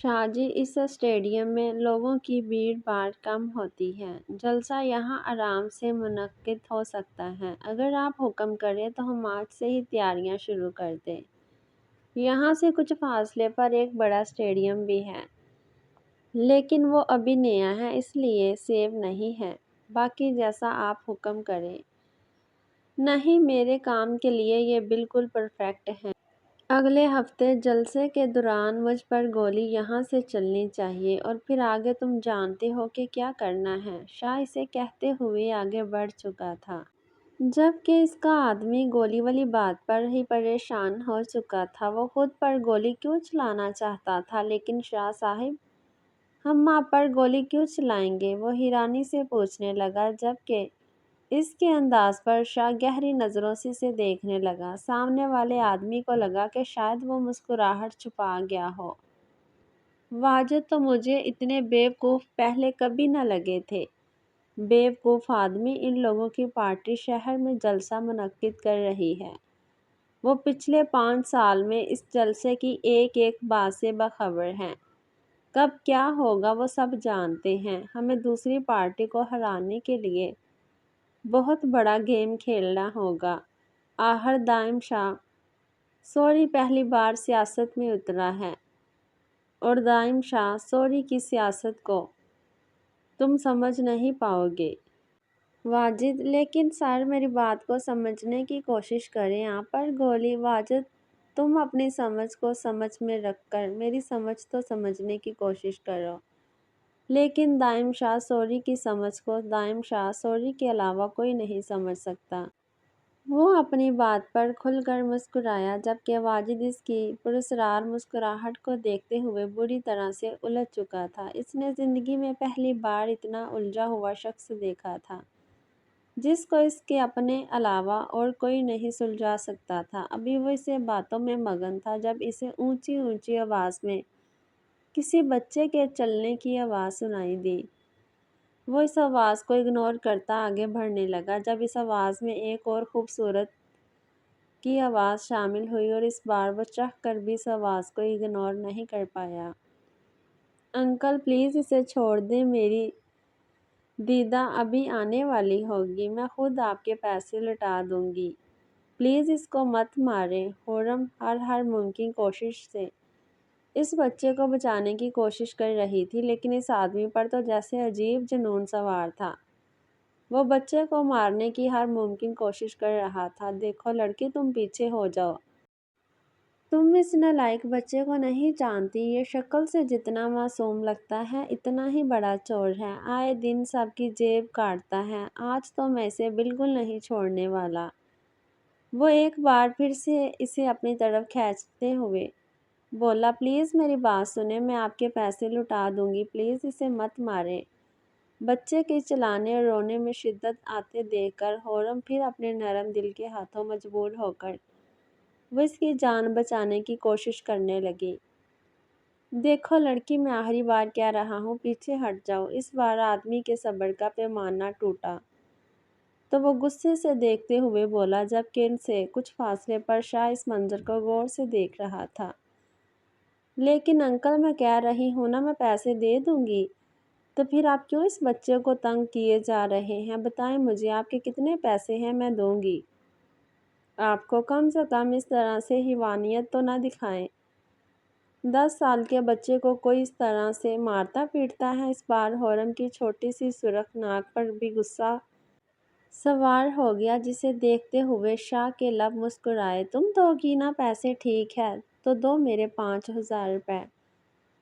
شاہ جی، اس stadium میں لوگوں کی بھیڑ بھاڑ کم ہوتی ہے۔ جلسہ یہاں آرام سے منعقد ہو سکتا ہے۔ اگر آپ حکم کریں تو ہم آج سے ہی تیاریاں شروع کر دیں۔ یہاں سے کچھ فاصلے پر ایک بڑا اسٹیڈیم بھی ہے، لیکن وہ ابھی نیا ہے، اس لیے سیف نہیں ہے۔ باقی جیسا آپ حکم کریں۔ نہیں، میرے کام کے لیے یہ بالکل پرفیکٹ ہے۔ اگلے ہفتے جلسے کے دوران مجھ پر گولی یہاں سے چلنی چاہیے اور پھر آگے تم جانتے ہو کہ کیا کرنا ہے۔ شاہ اسے کہتے ہوئے آگے بڑھ چکا تھا، جبکہ اس کا آدمی گولی والی بات پر ہی پریشان ہو چکا تھا۔ وہ خود پر گولی کیوں چلانا چاہتا تھا، لیکن شاہ صاحب، ہم آپ پر گولی کیوں چلائیں گے؟ وہ حیرانی سے پوچھنے لگا، جبکہ اس کے انداز پر شاہ گہری نظروں سے اسے دیکھنے لگا۔ سامنے والے آدمی کو لگا کہ شاید وہ مسکراہٹ چھپا گیا ہو۔ واجد تو مجھے اتنے بیوقوف پہلے کبھی نہ لگے تھے۔ بیوقوف آدمی، ان لوگوں کی پارٹی شہر میں جلسہ منعقد کر رہی ہے۔ وہ پچھلے 5 سال میں اس جلسے کی ایک ایک بات سے باخبر ہیں۔ کب کیا ہوگا وہ سب جانتے ہیں۔ ہمیں دوسری پارٹی کو ہرانے کے لیے بہت بڑا گیم کھیلنا ہوگا۔ آخر دائم شاہ سوری پہلی بار سیاست میں اترا ہے، اور دائم شاہ سوری کی سیاست کو تم سمجھ نہیں پاؤ گے۔ واجد، لیکن سر، میری بات کو سمجھنے کی کوشش کریں۔ آپ پر گولی۔ واجد، تم اپنی سمجھ کو سمجھ میں رکھ کر میری سمجھ تو سمجھنے کی کوشش کرو۔ لیکن دائم شاہ سوری کی سمجھ کو دائم شاہ سوری کے علاوہ کوئی نہیں سمجھ سکتا۔ وہ اپنی بات پر کھل کر مسکرایا، جبکہ واجد اس کی پراسرار مسکراہٹ کو دیکھتے ہوئے بری طرح سے الجھ چکا تھا۔ اس نے زندگی میں پہلی بار اتنا الجھا ہوا شخص دیکھا تھا، جس کو اس کے اپنے علاوہ اور کوئی نہیں سلجھا سکتا تھا۔ ابھی وہ اسے باتوں میں مگن تھا جب اسے اونچی اونچی آواز میں کسی بچے کے چلنے کی آواز سنائی دی۔ وہ اس آواز کو اگنور کرتا آگے بڑھنے لگا، جب اس آواز میں ایک اور خوبصورت کی آواز شامل ہوئی اور اس بار وہ چاہ کر بھی اس آواز کو اگنور نہیں کر پایا۔ انکل پلیز اسے چھوڑ دیں، میری دیدہ ابھی آنے والی ہوگی، میں خود آپ کے پیسے لوٹا دوں گی، پلیز اس کو مت ماریں۔ خرم ہر ممکن کوشش سے اس بچے کو بچانے کی کوشش کر رہی تھی، لیکن اس آدمی پر تو جیسے عجیب جنون سوار تھا۔ وہ بچے کو مارنے کی ہر ممکن کوشش کر رہا تھا۔ دیکھو لڑکی، تم پیچھے ہو جاؤ۔ تم اس نالائق بچے کو نہیں جانتی۔ یہ شکل سے جتنا معصوم لگتا ہے، اتنا ہی بڑا چور ہے۔ آئے دن سب کی جیب کاٹتا ہے۔ آج تو میں اسے بالکل نہیں چھوڑنے والا۔ وہ ایک بار پھر سے اسے اپنی طرف کھینچتے ہوئے بولا، پلیز میری بات سنیں، میں آپ کے پیسے لوٹا دوں گی، پلیز اسے مت ماریں۔ بچے کے چلانے اور رونے میں شدت آتے دیکھ کر خرم پھر اپنے نرم دل کے ہاتھوں مجبور ہو کر وہ اس کی جان بچانے کی کوشش کرنے لگی۔ دیکھو لڑکی، میں آخری بار کہہ رہا ہوں، پیچھے ہٹ جاؤ۔ اس بار آدمی کے صبر کا پیمانہ ٹوٹا تو وہ غصے سے دیکھتے ہوئے بولا، جبکہ ان سے کچھ فاصلے پر شاہ اس منظر کو غور سے دیکھ رہا تھا۔ لیکن انکل، میں کہہ رہی ہوں نا، میں پیسے دے دوں گی، تو پھر آپ کیوں اس بچے کو تنگ کیے جا رہے ہیں؟ بتائیں مجھے، آپ کے کتنے پیسے ہیں، میں دوں گی آپ کو۔ کم سے کم اس طرح سے حیوانیت تو نہ دکھائیں۔ 10 سال کے بچے کو کوئی اس طرح سے مارتا پیٹتا ہے؟ اس بار خرم کی چھوٹی سی سرخ ناک پر بھی غصہ سوار ہو گیا، جسے دیکھتے ہوئے شاہ کے لب مسکرائے۔ تم دو گی نا پیسے؟ ٹھیک ہے، تو دو میرے 5,000 روپے،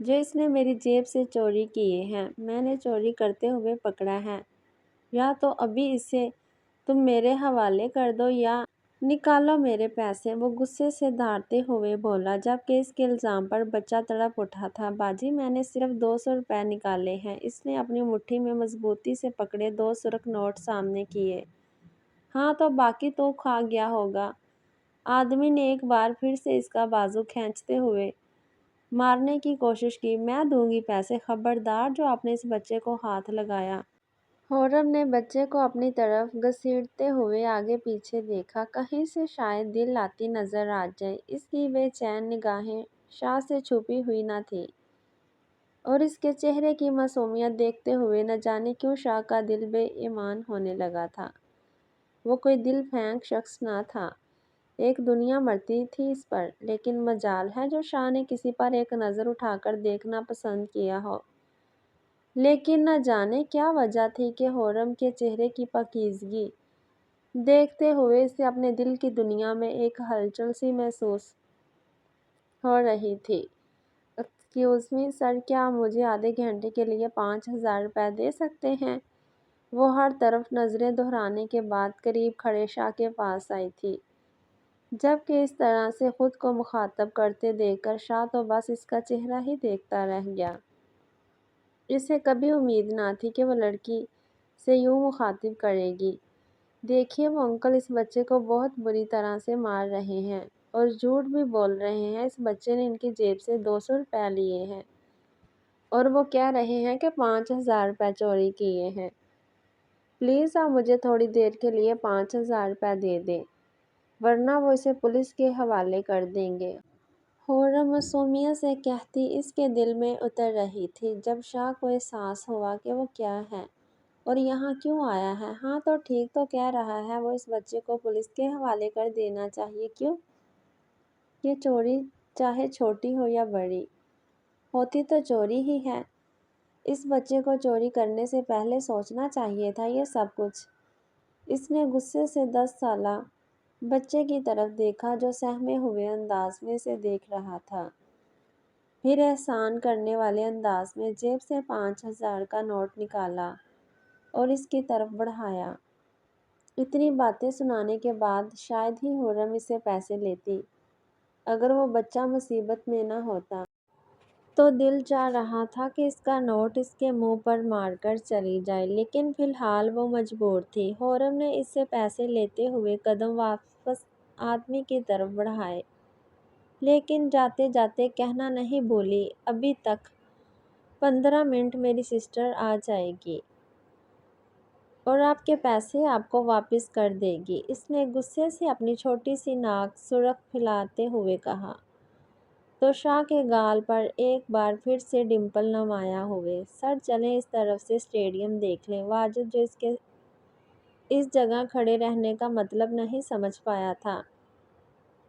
جو اس نے میری جیب سے چوری کیے ہیں۔ میں نے چوری کرتے ہوئے پکڑا ہے، یا تو ابھی اسے تم میرے حوالے کر دو یا نکالو میرے پیسے۔ وہ غصے سے دھاڑتے ہوئے بولا، جبکہ اس کے الزام پر بچہ تڑپ اٹھا تھا۔ باجی، میں نے صرف 200 روپے نکالے ہیں۔ اس نے اپنی مٹھی میں مضبوطی سے پکڑے 2 سرخ نوٹ سامنے کیے۔ ہاں، تو باقی تو کھا گیا ہوگا۔ آدمی نے ایک بار پھر سے اس کا بازو کھینچتے ہوئے مارنے کی کوشش کی۔ میں دوں گی پیسے، خبردار جو آپ نے اس بچے کو ہاتھ لگایا۔ خرم نے بچے کو اپنی طرف گھسیٹتے ہوئے آگے پیچھے دیکھا، کہیں سے شاید دل آتی نظر آ جائے۔ اس کی بے چین نگاہیں شاہ سے چھپی ہوئی نہ تھیں۔ اور اس کے چہرے کی معصومیت دیکھتے ہوئے نہ جانے کیوں شاہ کا دل بے ایمان ہونے لگا تھا۔ وہ کوئی دل پھینک شخص نہ تھا، ایک دنیا مرتی تھی اس پر، لیکن مجال ہے جو شاہ نے کسی پر ایک نظر اٹھا کر دیکھنا پسند کیا ہو۔ لیکن نہ جانے کیا وجہ تھی کہ خرم کے چہرے کی پاکیزگی دیکھتے ہوئے اسے اپنے دل کی دنیا میں ایک ہلچل سی محسوس ہو رہی تھی۔ ایکسکیوز می سر، کیا آپ مجھے آدھے گھنٹے کے لیے 5,000 روپے دے سکتے ہیں؟ وہ ہر طرف نظریں دہرانے کے بعد قریب کھڑے شاہ کے پاس آئی تھی، جبکہ اس طرح سے خود کو مخاطب کرتے دیکھ کر شاہ تو بس اس کا چہرہ ہی دیکھتا رہ گیا۔ اسے کبھی امید نہ تھی کہ وہ لڑکی سے یوں مخاطب کرے گی۔ دیکھیے، وہ انکل اس بچے کو بہت بری طرح سے مار رہے ہیں اور جھوٹ بھی بول رہے ہیں۔ اس بچے نے ان کی جیب سے 200 روپے لیے ہیں اور وہ کہہ رہے ہیں کہ 5,000 روپے چوری کیے ہیں۔ پلیز آپ مجھے تھوڑی دیر کے لیے 5,000 روپے دے دیں، ورنہ وہ اسے پولیس کے حوالے کر دیں گے۔ خرم معصومیت سے کہتی اس کے دل میں اتر رہی تھی، جب شاہ کو احساس ہوا کہ وہ کیا ہے اور یہاں کیوں آیا ہے۔ ہاں تو ٹھیک تو کہہ رہا ہے، وہ اس بچے کو پولیس کے حوالے کر دینا چاہیے۔ کیوں؟ یہ چوری چاہے چھوٹی ہو یا بڑی، ہوتی تو چوری ہی ہے۔ اس بچے کو چوری کرنے سے پہلے سوچنا چاہیے تھا یہ سب کچھ۔ اس نے غصے سے 10 سالہ بچے کی طرف دیکھا جو سہمے ہوئے انداز میں اسے دیکھ رہا تھا، پھر احسان کرنے والے انداز میں جیب سے 5,000 کا نوٹ نکالا اور اس کی طرف بڑھایا۔ اتنی باتیں سنانے کے بعد شاید ہی خرم اس سے پیسے لیتی۔ اگر وہ بچہ مصیبت میں نہ ہوتا تو دل چاہ رہا تھا کہ اس کا نوٹ اس کے منہ پر مار کر چلی جائے، لیکن فی الحال وہ مجبور تھی۔ خرم نے اس سے پیسے لیتے ہوئے قدم واپس آدمی کی طرف بڑھائے، لیکن جاتے جاتے کہنا نہیں بھولی، ابھی تک 15 منٹ میری سسٹر آ جائے گی اور آپ کے پیسے آپ کو واپس کر دے گی۔ اس نے غصے سے اپنی چھوٹی سی ناک سرخ پھیلاتے ہوئے کہا، تو شاہ کے گال پر ایک بار پھر سے ڈمپل نمایاں ہوئے۔ سر چلیں اس طرف سے اسٹیڈیم دیکھ لیں۔ واجد جو اس جگہ کھڑے رہنے کا مطلب نہیں سمجھ پایا تھا،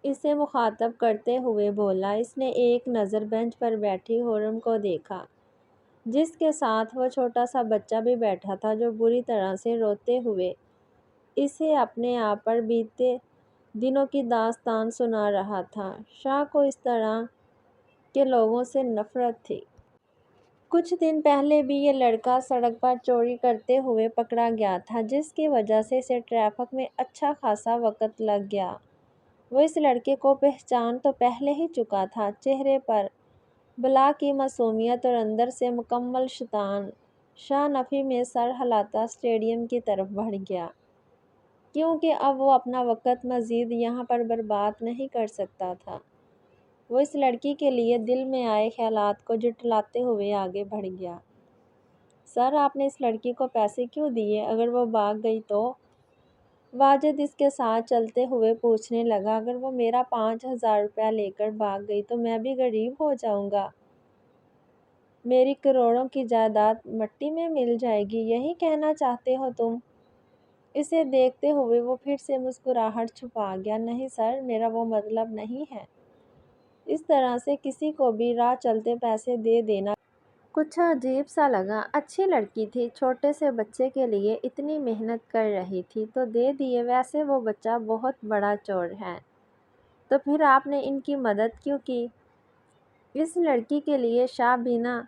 اسے مخاطب کرتے ہوئے بولا۔ اس نے ایک نظر بینچ پر بیٹھی خرم کو دیکھا، جس کے ساتھ وہ چھوٹا سا بچہ بھی بیٹھا تھا جو بری طرح سے روتے ہوئے اسے اپنے آپ پر بیتے دنوں کی داستان سنا رہا تھا۔ شاہ کو اس طرح کے لوگوں سے نفرت تھی۔ کچھ دن پہلے بھی یہ لڑکا سڑک پر چوری کرتے ہوئے پکڑا گیا تھا، جس کی وجہ سے اسے ٹریفک میں اچھا خاصا وقت لگ گیا۔ وہ اس لڑکے کو پہچان تو پہلے ہی چکا تھا، چہرے پر بلا کی معصومیت اور اندر سے مکمل شیطان۔ شاہ نفی میں سر ہلاتا اسٹیڈیم کی طرف بڑھ گیا، کیونکہ اب وہ اپنا وقت مزید یہاں پر برباد نہیں کر سکتا تھا۔ وہ اس لڑکی کے لیے دل میں آئے خیالات کو جھٹلاتے ہوئے آگے بڑھ گیا۔ سر، آپ نے اس لڑکی کو پیسے کیوں دیے؟ اگر وہ بھاگ گئی تو؟ واجد اس کے ساتھ چلتے ہوئے پوچھنے لگا۔ اگر وہ میرا 5,000 روپے لے کر بھاگ گئی تو میں بھی غریب ہو جاؤں گا، میری کروڑوں کی جائیداد مٹی میں مل جائے گی، یہی کہنا چاہتے ہو تم؟ اسے دیکھتے ہوئے وہ پھر سے مسکراہٹ چھپا گیا۔ نہیں سر، میرا وہ مطلب نہیں ہے۔ اس طرح سے کسی کو بھی راہ چلتے پیسے دے دینا کچھ عجیب سا لگا۔ اچھی لڑکی تھی، چھوٹے سے بچے کے لیے اتنی محنت کر رہی تھی تو دے دیے۔ ویسے وہ بچہ بہت بڑا چور ہے، تو پھر آپ نے ان کی مدد کیوں کی؟ اس لڑکی کے لیے شاہ بنا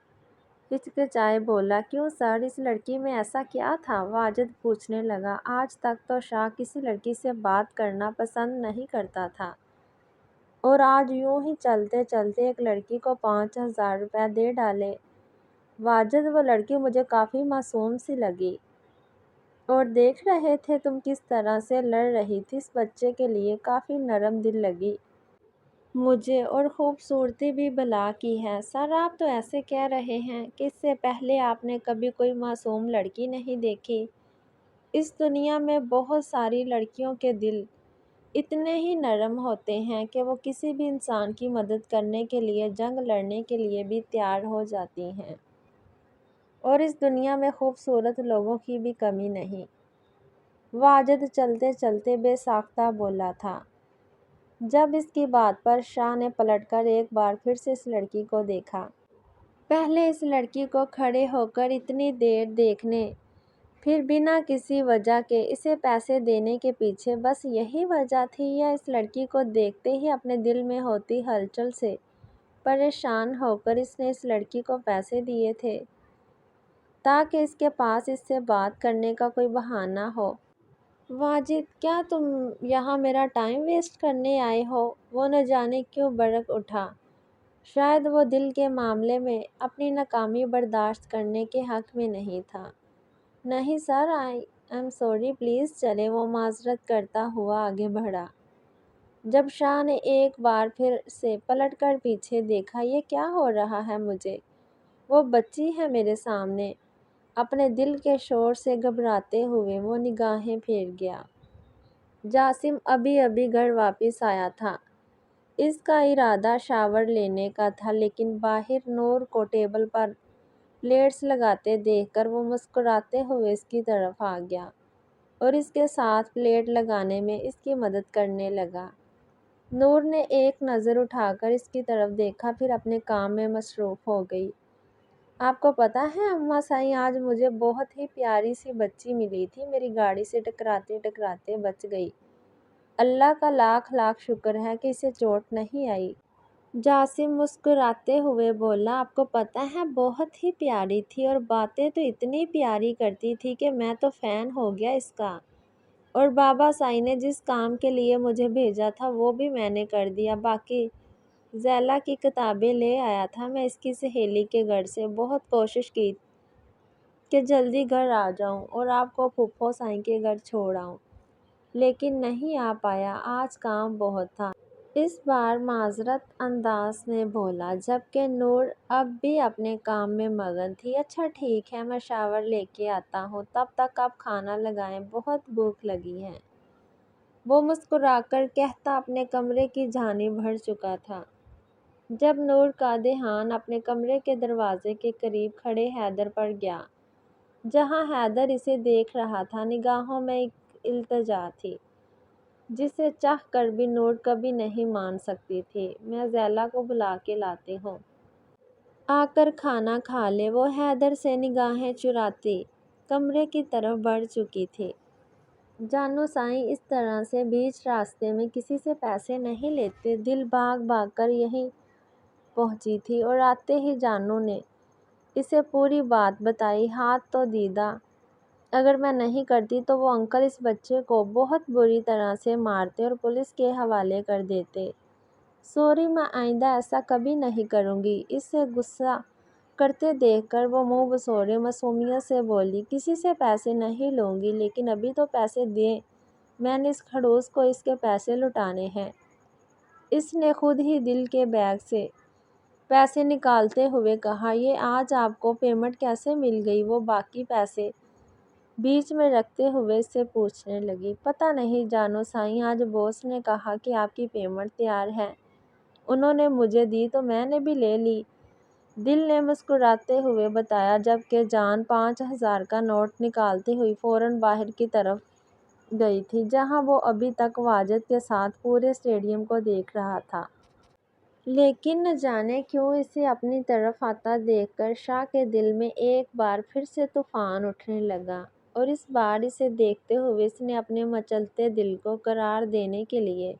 ہچکچائے بولا۔ کیوں سر، اس لڑکی میں ایسا کیا تھا؟ واجد پوچھنے لگا۔ آج تک تو شاہ کسی لڑکی سے بات کرنا پسند نہیں کرتا تھا، اور آج یوں ہی چلتے چلتے ایک لڑکی کو 5,000 روپے دے ڈالے۔ واجد، وہ لڑکی مجھے کافی معصوم سی لگی، اور دیکھ رہے تھے تم کس طرح سے لڑ رہی تھی، اس بچے کے لیے کافی نرم دل لگی مجھے، اور خوبصورتی بھی بلا کی ہے۔ سر، آپ تو ایسے کہہ رہے ہیں کہ اس سے پہلے آپ نے کبھی کوئی معصوم لڑکی نہیں دیکھی۔ اس دنیا میں بہت ساری لڑکیوں کے دل اتنے ہی نرم ہوتے ہیں کہ وہ کسی بھی انسان کی مدد کرنے کے لیے، جنگ لڑنے کے لیے بھی تیار ہو جاتی ہیں۔ اور اس دنیا میں خوبصورت لوگوں کی بھی کمی نہیں۔ واجد چلتے چلتے بے ساختہ بولا تھا۔ جب اس کی بات پر شاہ نے پلٹ کر ایک بار پھر سے اس لڑکی کو دیکھا۔ پہلے اس لڑکی کو کھڑے ہو کر اتنی دیر دیکھنے، پھر بنا کسی وجہ کے اسے پیسے دینے کے پیچھے بس یہی وجہ تھی، یا اس لڑکی کو دیکھتے ہی اپنے دل میں ہوتی ہلچل سے پریشان ہو کر اس نے اس لڑکی کو پیسے دیے تھے تاکہ اس کے پاس اس سے بات کرنے کا کوئی بہانہ ہو؟ واجد، کیا تم یہاں میرا ٹائم ویسٹ کرنے آئے ہو؟ وہ نہ جانے کیوں بھڑک اٹھا۔ شاید وہ دل کے معاملے میں اپنی ناکامی برداشت کرنے کے حق میں نہیں تھا۔ نہیں سر، آئی ایم سوری، پلیز چلیں، وہ معذرت کرتا ہوا آگے بڑھا۔ جب شاہ نے ایک بار پھر سے پلٹ کر پیچھے دیکھا، یہ کیا ہو رہا ہے مجھے؟ وہ بچی ہے میرے سامنے۔ اپنے دل کے شور سے گھبراتے ہوئے وہ نگاہیں پھیر گیا۔ جاسم ابھی ابھی گھر واپس آیا تھا۔ اس کا ارادہ شاور لینے کا تھا، لیکن باہر نور کو ٹیبل پر پلیٹس لگاتے دیکھ کر وہ مسکراتے ہوئے اس کی طرف آ گیا اور اس کے ساتھ پلیٹ لگانے میں اس کی مدد کرنے لگا۔ نور نے ایک نظر اٹھا کر اس کی طرف دیکھا، پھر اپنے کام میں مصروف ہو گئی۔ آپ کو پتہ ہے اماں سائیں، آج مجھے بہت ہی پیاری سی بچی ملی تھی، میری گاڑی سے ٹکراتے ٹکراتے بچ گئی۔ اللہ کا لاکھ لاکھ شکر ہے کہ اسے چوٹ نہیں آئی۔ جاسم مسکراتے ہوئے بولا، آپ کو پتہ ہے بہت ہی پیاری تھی، اور باتیں تو اتنی پیاری کرتی تھی کہ میں تو فین ہو گیا اس کا۔ اور بابا سائیں نے جس کام کے لیے مجھے بھیجا تھا وہ بھی میں نے کر دیا۔ باقی زیلا کی کتابیں لے آیا تھا میں اس کی سہیلی کے گھر سے، بہت کوشش کی کہ جلدی گھر آ جاؤں اور آپ کو پھپھو سائیں کے گھر چھوڑ آؤں، لیکن نہیں آ پایا، آج کام بہت تھا۔ اس بار معذرت انداز میں بولا، جبکہ نور اب بھی اپنے کام میں مگن تھی۔ اچھا ٹھیک ہے، میں شاور لے کے آتا ہوں، تب تک آپ کھانا لگائیں، بہت بھوک لگی ہے۔ وہ مسکرا کر کہتا اپنے کمرے کی جانب بڑھ چکا تھا، جب نور کا دھیان اپنے کمرے کے دروازے کے قریب کھڑے حیدر پر گیا، جہاں حیدر اسے دیکھ رہا تھا۔ نگاہوں میں ایک التجا تھی جسے چاہ کر بھی نور کبھی نہیں مان سکتی تھی۔ میں زیلا کو بلا کے لاتی ہوں، آ کر کھانا کھا لے۔ وہ حیدر سے نگاہیں چراتی کمرے کی طرف بڑھ چکی تھی۔ جانو سائیں اس طرح سے بیچ راستے میں کسی سے پیسے نہیں لیتے، دل بھاگ بھاگ کر یہیں پہنچی تھی، اور آتے ہی جانو نے اسے پوری بات بتائی۔ ہاتھ تو دیدا، اگر میں نہیں کرتی تو وہ انکل اس بچے کو بہت بری طرح سے مارتے اور پولیس کے حوالے کر دیتے۔ سوری، میں آئندہ ایسا کبھی نہیں کروں گی۔ اس سے غصہ کرتے دیکھ کر وہ منہ بسوڑے معصومیت سے بولی، کسی سے پیسے نہیں لوں گی، لیکن ابھی تو پیسے دیں، میں نے اس کھڑوس کو اس کے پیسے لوٹانے ہیں۔ اس نے خود ہی دل کے بیگ سے پیسے نکالتے ہوئے کہا، یہ آج آپ کو پیمنٹ کیسے مل گئی؟ وہ باقی پیسے بیچ میں رکھتے ہوئے اس سے پوچھنے لگی۔ پتہ نہیں جانو سائیں، آج باس نے کہا کہ آپ کی پیمنٹ تیار ہے، انہوں نے مجھے دی تو میں نے بھی لے لی، دل نے مسکراتے ہوئے بتایا، جبکہ جان 5000 کا نوٹ نکالتی ہوئی فوراً باہر کی طرف گئی تھی، جہاں وہ ابھی تک واجد کے ساتھ پورے اسٹیڈیم کو دیکھ رہا تھا۔ لیکن نہ جانے کیوں اسے اپنی طرف آتا دیکھ کر شاہ کے دل میں ایک بار پھر سے طوفان اٹھنے لگا، اور اس بار اسے دیکھتے ہوئے اس نے اپنے مچلتے دل کو قرار دینے کے لیے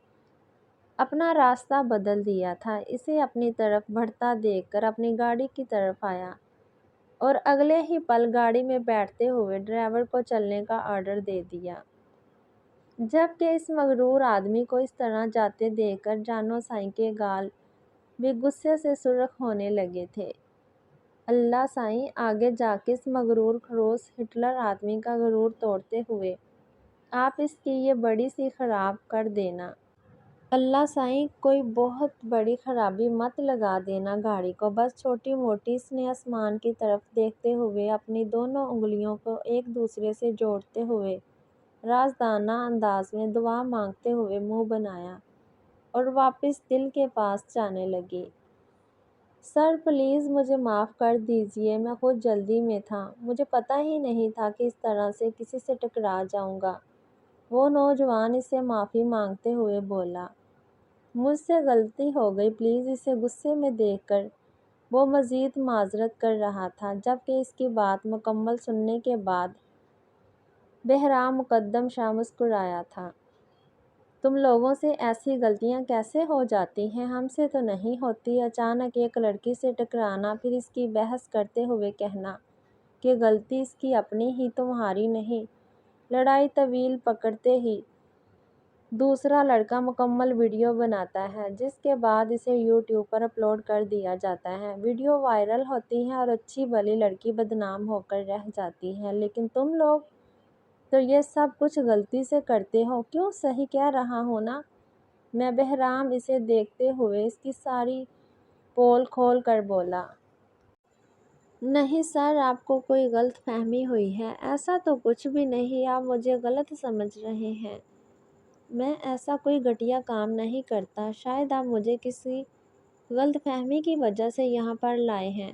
اپنا راستہ بدل دیا تھا۔ اسے اپنی طرف بڑھتا دیکھ کر اپنی گاڑی کی طرف آیا اور اگلے ہی پل گاڑی میں بیٹھتے ہوئے ڈرائیور کو چلنے کا آرڈر دے دیا۔ جبکہ اس مغرور آدمی کو اس طرح جاتے دیکھ کر جانو سائیں کے گال بھی غصے سے سرخ ہونے لگے تھے۔ اللہ سائیں، آگے جا کے اس مغرور خروس ہٹلر آدمی کا غرور توڑتے ہوئے آپ اس کی یہ بڑی سی خراب کر دینا۔ اللہ سائیں، کوئی بہت بڑی خرابی مت لگا دینا گاڑی کو، بس چھوٹی موٹی۔ اس نے آسمان کی طرف دیکھتے ہوئے اپنی دونوں انگلیوں کو ایک دوسرے سے جوڑتے ہوئے رازدانہ انداز میں دعا مانگتے ہوئے منہ بنایا اور واپس دل کے پاس جانے لگی۔ سر پلیز مجھے معاف کر دیجیے، میں خود جلدی میں تھا، مجھے پتہ ہی نہیں تھا کہ اس طرح سے کسی سے ٹکرا جاؤں گا۔ وہ نوجوان اس سے معافی مانگتے ہوئے بولا، مجھ سے غلطی ہو گئی پلیز۔ اسے غصے میں دیکھ کر وہ مزید معذرت کر رہا تھا، جبکہ اس کی بات مکمل سننے کے بعد بہرام مقدم شاہ مسکرایا تھا۔ تم لوگوں سے ایسی غلطیاں کیسے ہو جاتی ہیں؟ ہم سے تو نہیں ہوتی۔ اچانک ایک لڑکی سے ٹکرانا، پھر اس کی بحث کرتے ہوئے کہنا کہ غلطی اس کی اپنی ہی تمہاری نہیں۔ لڑائی طویل پکڑتے ہی دوسرا لڑکا مکمل ویڈیو بناتا ہے، جس کے بعد اسے یوٹیوب پر اپلوڈ کر دیا جاتا ہے۔ ویڈیو وائرل ہوتی ہے اور اچھی بھلی لڑکی بدنام ہو کر رہ جاتی ہے، لیکن تم لوگ تو یہ سب کچھ غلطی سے کرتے ہو۔ کیوں؟ صحیح کہہ رہا ہوں نا میں؟ بہرام اسے دیکھتے ہوئے اس کی ساری پول کھول کر بولا۔ نہیں سر، آپ کو کوئی غلط فہمی ہوئی ہے۔ ایسا تو کچھ بھی نہیں، آپ مجھے غلط سمجھ رہے ہیں۔ میں ایسا کوئی گھٹیا کام نہیں کرتا۔ شاید آپ مجھے کسی غلط فہمی کی وجہ سے یہاں پر لائے ہیں۔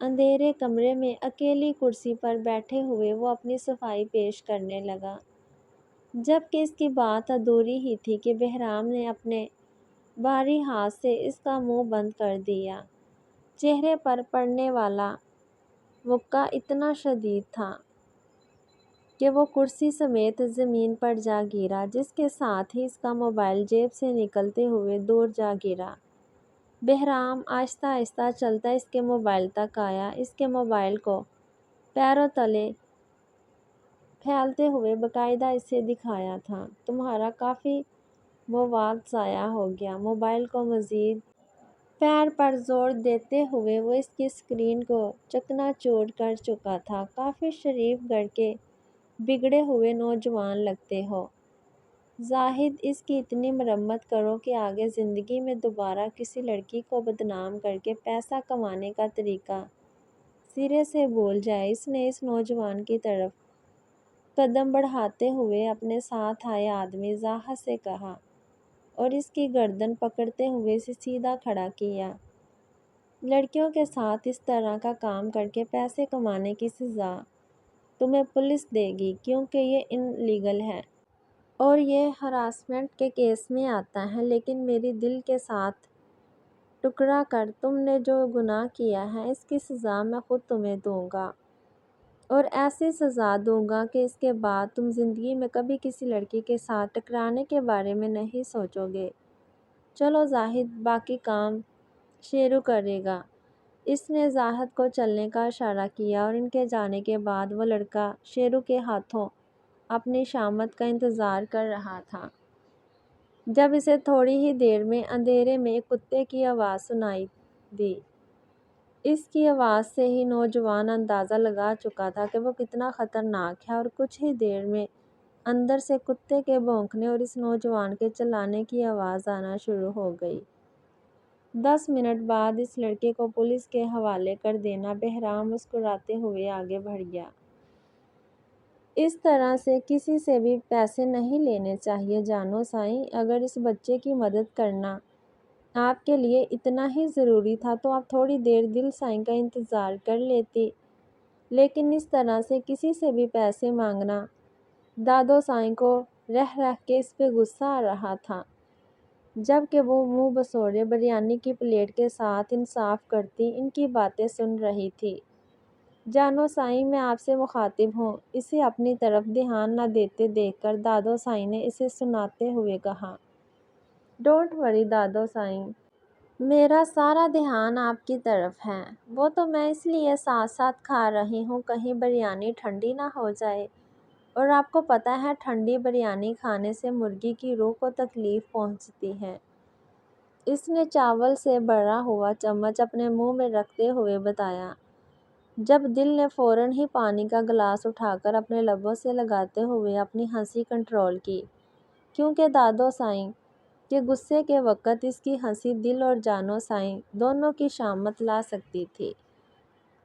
اندھیرے کمرے میں اکیلی کرسی پر بیٹھے ہوئے وہ اپنی صفائی پیش کرنے لگا، جبکہ اس کی بات ادھوری ہی تھی کہ بہرام نے اپنے بھاری ہاتھ سے اس کا منہ بند کر دیا۔ چہرے پر پڑنے والا وقع اتنا شدید تھا کہ وہ کرسی سمیت زمین پر جا گرا، جس کے ساتھ ہی اس کا موبائل جیب سے نکلتے ہوئے دور جا گرا۔ بہرام آہستہ آہستہ چلتا اس کے موبائل تک آیا، اس کے موبائل کو پیروں تلے پھیلتے ہوئے باقاعدہ اسے دکھایا تھا۔ تمہارا کافی مواد ضائع ہو گیا۔ موبائل کو مزید پیر پر زور دیتے ہوئے وہ اس کی اسکرین کو چکنا چور کر چکا تھا۔ کافی شریف گھر کے بگڑے ہوئے نوجوان لگتے ہو۔ زاہد، اس کی اتنی مرمت کرو کہ آگے زندگی میں دوبارہ کسی لڑکی کو بدنام کر کے پیسہ کمانے کا طریقہ سرے سے بھول جائے۔ اس نے اس نوجوان کی طرف قدم بڑھاتے ہوئے اپنے ساتھ آئے آدمی زاہد سے کہا اور اس کی گردن پکڑتے ہوئے اسے سیدھا کھڑا کیا۔ لڑکیوں کے ساتھ اس طرح کا کام کر کے پیسے کمانے کی سزا تمہیں پولیس دے گی، کیونکہ یہ ان لیگل ہے اور یہ ہراسمنٹ کے کیس میں آتا ہے۔ لیکن میری دل کے ساتھ ٹکرا کر تم نے جو گناہ کیا ہے، اس کی سزا میں خود تمہیں دوں گا، اور ایسی سزا دوں گا کہ اس کے بعد تم زندگی میں کبھی کسی لڑکی کے ساتھ ٹکرانے کے بارے میں نہیں سوچو گے۔ چلو زاہد، باقی کام شیرو کرے گا۔ اس نے زاہد کو چلنے کا اشارہ کیا اور ان کے جانے کے بعد وہ لڑکا شیرو کے ہاتھوں اپنی شامت کا انتظار کر رہا تھا، جب اسے تھوڑی ہی دیر میں اندھیرے میں ایک کتے کی آواز سنائی دی۔ اس کی آواز سے ہی نوجوان اندازہ لگا چکا تھا کہ وہ کتنا خطرناک ہے، اور کچھ ہی دیر میں اندر سے کتے کے بھونکنے اور اس نوجوان کے چلانے کی آواز آنا شروع ہو گئی۔ 10 منٹ بعد اس لڑکے کو پولیس کے حوالے کر دینا۔ بہرام مسکراتے ہوئے آگے بڑھ گیا۔ اس طرح سے کسی سے بھی پیسے نہیں لینے چاہیے جانو سائیں۔ اگر اس بچے کی مدد کرنا آپ کے لیے اتنا ہی ضروری تھا تو آپ تھوڑی دیر دل سائیں کا انتظار کر لیتی، لیکن اس طرح سے کسی سے بھی پیسے مانگنا۔ دادو سائیں کو رہ رہ کے اس پہ غصہ آ رہا تھا، جبکہ وہ منہ بسوڑے بریانی کی پلیٹ کے ساتھ انصاف کرتی ان کی باتیں سن رہی تھی۔ جانو سائیں، میں آپ سے مخاطب ہوں۔ اسے اپنی طرف دھیان نہ دیتے دیکھ کر دادو سائیں نے اسے سناتے ہوئے کہا۔ ڈونٹ وری دادو سائیں، میرا سارا دھیان آپ کی طرف ہے۔ وہ تو میں اس لیے ساتھ ساتھ کھا رہی ہوں کہیں بریانی ٹھنڈی نہ ہو جائے، اور آپ کو پتہ ہے ٹھنڈی بریانی کھانے سے مرغی کی روح کو تکلیف پہنچتی ہے۔ اس نے چاول سے بھرا ہوا چمچ اپنے منہ میں رکھتے ہوئے بتایا، جب دل نے فوراً ہی پانی کا گلاس اٹھا کر اپنے لبوں سے لگاتے ہوئے اپنی ہنسی کنٹرول کی، کیونکہ دادو سائیں کے غصے کے وقت اس کی ہنسی دل اور جانو سائیں دونوں کی شامت لا سکتی تھی۔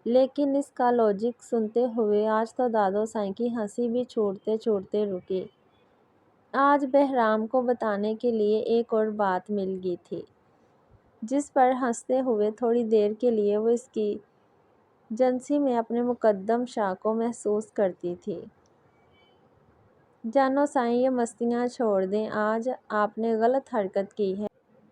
لیکن اس کا لاجک سنتے ہوئے آج تو دادو سائیں کی ہنسی بھی چھوٹتے چھوٹتے رکی۔ آج بہرام کو بتانے کے لیے ایک اور بات مل گئی تھی، جس پر ہنستے ہوئے تھوڑی دیر کے لیے وہ اس کی جنسی میں اپنے مقدم شاہ کو محسوس کرتی تھی۔ جانو سائیں، یہ مستیاں چھوڑ دیں، آج آپ نے غلط حرکت کی ہے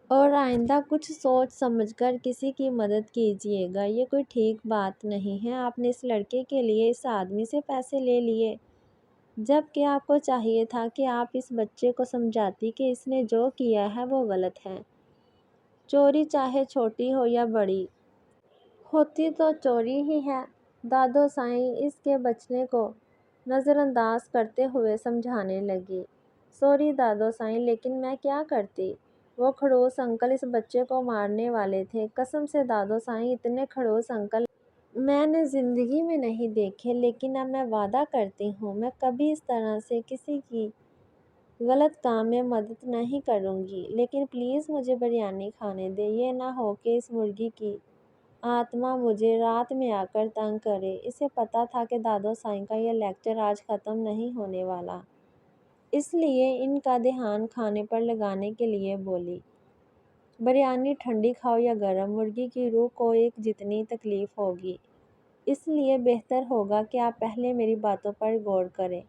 اور آئندہ کچھ سوچ سمجھ کر کسی کی مدد کیجیے گا۔ یہ کوئی ٹھیک بات نہیں ہے، آپ نے اس لڑکے کے لیے اس آدمی سے پیسے لے لیے، جبکہ آپ کو چاہیے تھا کہ آپ اس بچے کو سمجھاتی کہ اس نے جو کیا ہے وہ غلط ہے۔ چوری چاہے چھوٹی ہو یا بڑی ہوتی تو چوری ہی ہے۔ دادو سائیں اس کے بچنے کو نظر انداز کرتے ہوئے سمجھانے لگی۔ سوری دادو سائیں، لیکن میں کیا کرتی؟ وہ کھڑوس انکل اس بچے کو مارنے والے تھے۔ قسم سے دادو سائیں، اتنے کھڑوس انکل میں نے زندگی میں نہیں دیکھے، لیکن اب میں وعدہ کرتی ہوں میں کبھی اس طرح سے کسی کی غلط کام میں مدد نہیں کروں گی۔ لیکن پلیز مجھے بریانی کھانے دیں، یہ نہ ہو کہ اس مرغی کی آتما مجھے رات میں آ کر تنگ کرے۔ اسے پتہ تھا کہ دادو سائیں کا یہ لیکچر آج ختم نہیں ہونے والا، اس لیے ان کا دھیان کھانے پر لگانے کے لیے بولی، بریانی ٹھنڈی کھاؤ یا گرم، مرغی کی روح کو ایک جتنی تکلیف ہوگی، اس لیے بہتر ہوگا کہ آپ پہلے میری باتوں پر غور کریں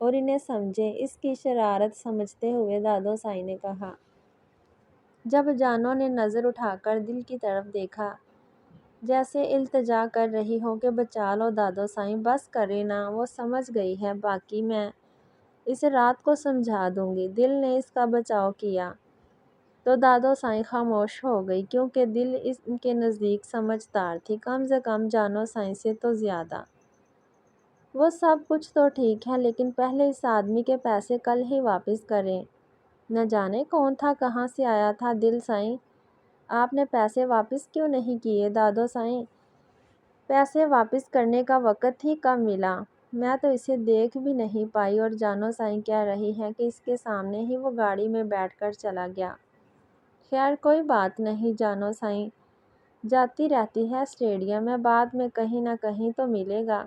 اور انہیں سمجھیں۔ اس کی شرارت سمجھتے ہوئے دادو سائیں نے کہا۔ جب جانو نے نظر اٹھا کر دل کی طرف دیکھا، جیسے التجا کر رہی ہو کہ بچا لو دادو سائیں، بس کریں نا، وہ سمجھ گئی ہے، باقی میں اسے رات کو سمجھا دوں گی۔ دل نے اس کا بچاؤ کیا تو دادو سائیں خاموش ہو گئی، کیونکہ دل ان کے نزدیک سمجھدار تھی، کم سے کم جانو سائیں سے تو زیادہ۔ وہ سب کچھ تو ٹھیک ہے، لیکن پہلے اس آدمی کے پیسے کل ہی واپس کریں۔ نہ جانے کون تھا، کہاں سے آیا تھا۔ دل سائیں، آپ نے پیسے واپس کیوں نہیں کیے؟ دادو سائیں، پیسے واپس کرنے کا وقت ہی کب ملا، میں تو اسے دیکھ بھی نہیں پائی۔ اور جانو سائیں کہہ رہی ہے کہ اس کے سامنے ہی وہ گاڑی میں بیٹھ کر چلا گیا۔ خیر کوئی بات نہیں، جانو سائیں جاتی رہتی ہے اسٹیڈیم میں، بعد میں کہیں نہ کہیں تو ملے گا،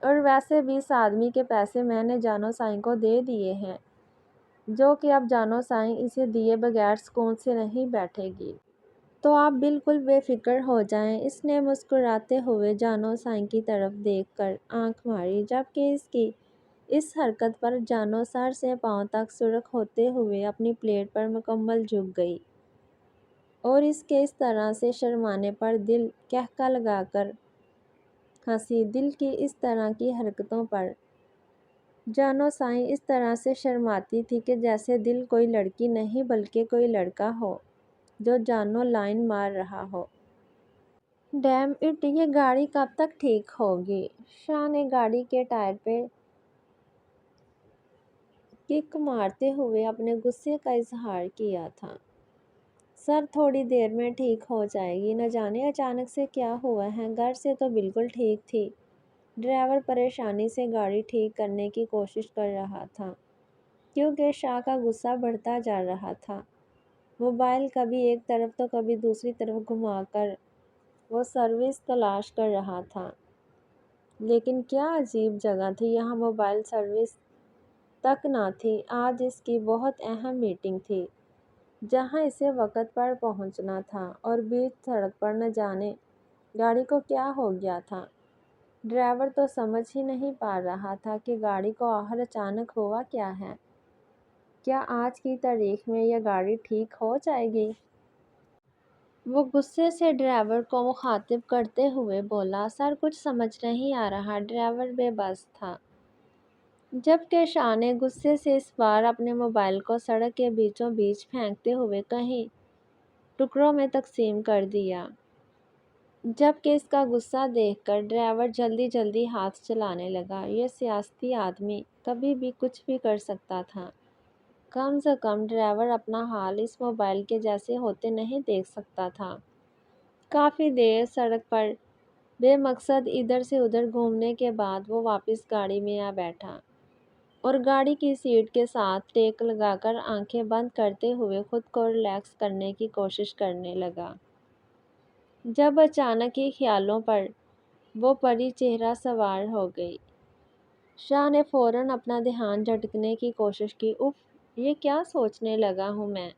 اور ویسے بھی اس آدمی کے پیسے میں نے جانو سائیں کو دے دیے ہیں، جو کہ اب جانو سائیں اسے دیے بغیر سکون سے نہیں بیٹھے گی۔ تو آپ بالکل بے فکر ہو جائیں۔ اس نے مسکراتے ہوئے جانو سائیں کی طرف دیکھ کر آنکھ ماری، جبکہ اس کی اس حرکت پر جانو سر سے پاؤں تک سرخ ہوتے ہوئے اپنی پلیٹ پر مکمل جھک گئی، اور اس کے اس طرح سے شرمانے پر دل قہقہ لگا کر ہنسی۔ دل کی اس طرح کی حرکتوں پر جانو سائیں اس طرح سے شرماتی تھی کہ جیسے دل کوئی لڑکی نہیں بلکہ کوئی لڑکا ہو جو جانو لائن مار رہا ہو۔ ڈیم اٹ، یہ گاڑی کب تک ٹھیک ہوگی؟ شاہ نے گاڑی کے ٹائر پہ کک مارتے ہوئے اپنے غصے کا اظہار کیا تھا۔ سر تھوڑی دیر میں ٹھیک ہو جائے گی، نہ جانے اچانک سے کیا ہوا ہے، گھر سے تو بالکل ٹھیک تھی۔ ڈرائیور پریشانی سے گاڑی ٹھیک کرنے کی کوشش کر رہا تھا، کیونکہ شاہ کا غصہ بڑھتا جا رہا تھا۔ موبائل کبھی ایک طرف تو کبھی دوسری طرف گھما کر وہ سروس تلاش کر رہا تھا، لیکن کیا عجیب جگہ تھی، یہاں موبائل سروس تک نہ تھی۔ آج اس کی بہت اہم میٹنگ تھی، جہاں اسے وقت پر پہنچنا تھا، اور بیچ سڑک پر نہ جانے گاڑی کو کیا ہو گیا تھا۔ ڈرائیور تو سمجھ ہی نہیں پا رہا تھا کہ گاڑی کو آخر اچانک ہوا کیا ہے۔ کیا آج کی تاریخ میں یہ گاڑی ٹھیک ہو جائے گی؟ وہ غصے سے ڈرائیور کو مخاطب کرتے ہوئے بولا۔ سر کچھ سمجھ نہیں آ رہا، ڈرائیور بے بس تھا، جبکہ شاہ نے غصے سے اس بار اپنے موبائل کو سڑک کے بیچوں بیچ پھینکتے ہوئے کئی ٹکڑوں میں تقسیم کر دیا، جبکہ اس کا غصہ دیکھ کر ڈرائیور جلدی جلدی ہاتھ چلانے لگا۔ یہ سیاسی آدمی کبھی بھی کچھ بھی کر سکتا تھا، کم سے کم ڈرائیور اپنا حال اس موبائل کے جیسے ہوتے نہیں دیکھ سکتا تھا۔ کافی دیر سڑک پر بے مقصد ادھر سے ادھر گھومنے کے بعد وہ واپس گاڑی میں آ بیٹھا، اور گاڑی کی سیٹ کے ساتھ ٹیک لگا کر آنکھیں بند کرتے ہوئے خود کو ریلیکس کرنے کی کوشش کرنے لگا، جب اچانک ہی خیالوں پر وہ پری چہرہ سوار ہو گئی۔ شاہ نے فوراً اپنا دھیان جھٹکنے کی کوشش کی۔ اف، یہ کیا سوچنے لگا ہوں میں؟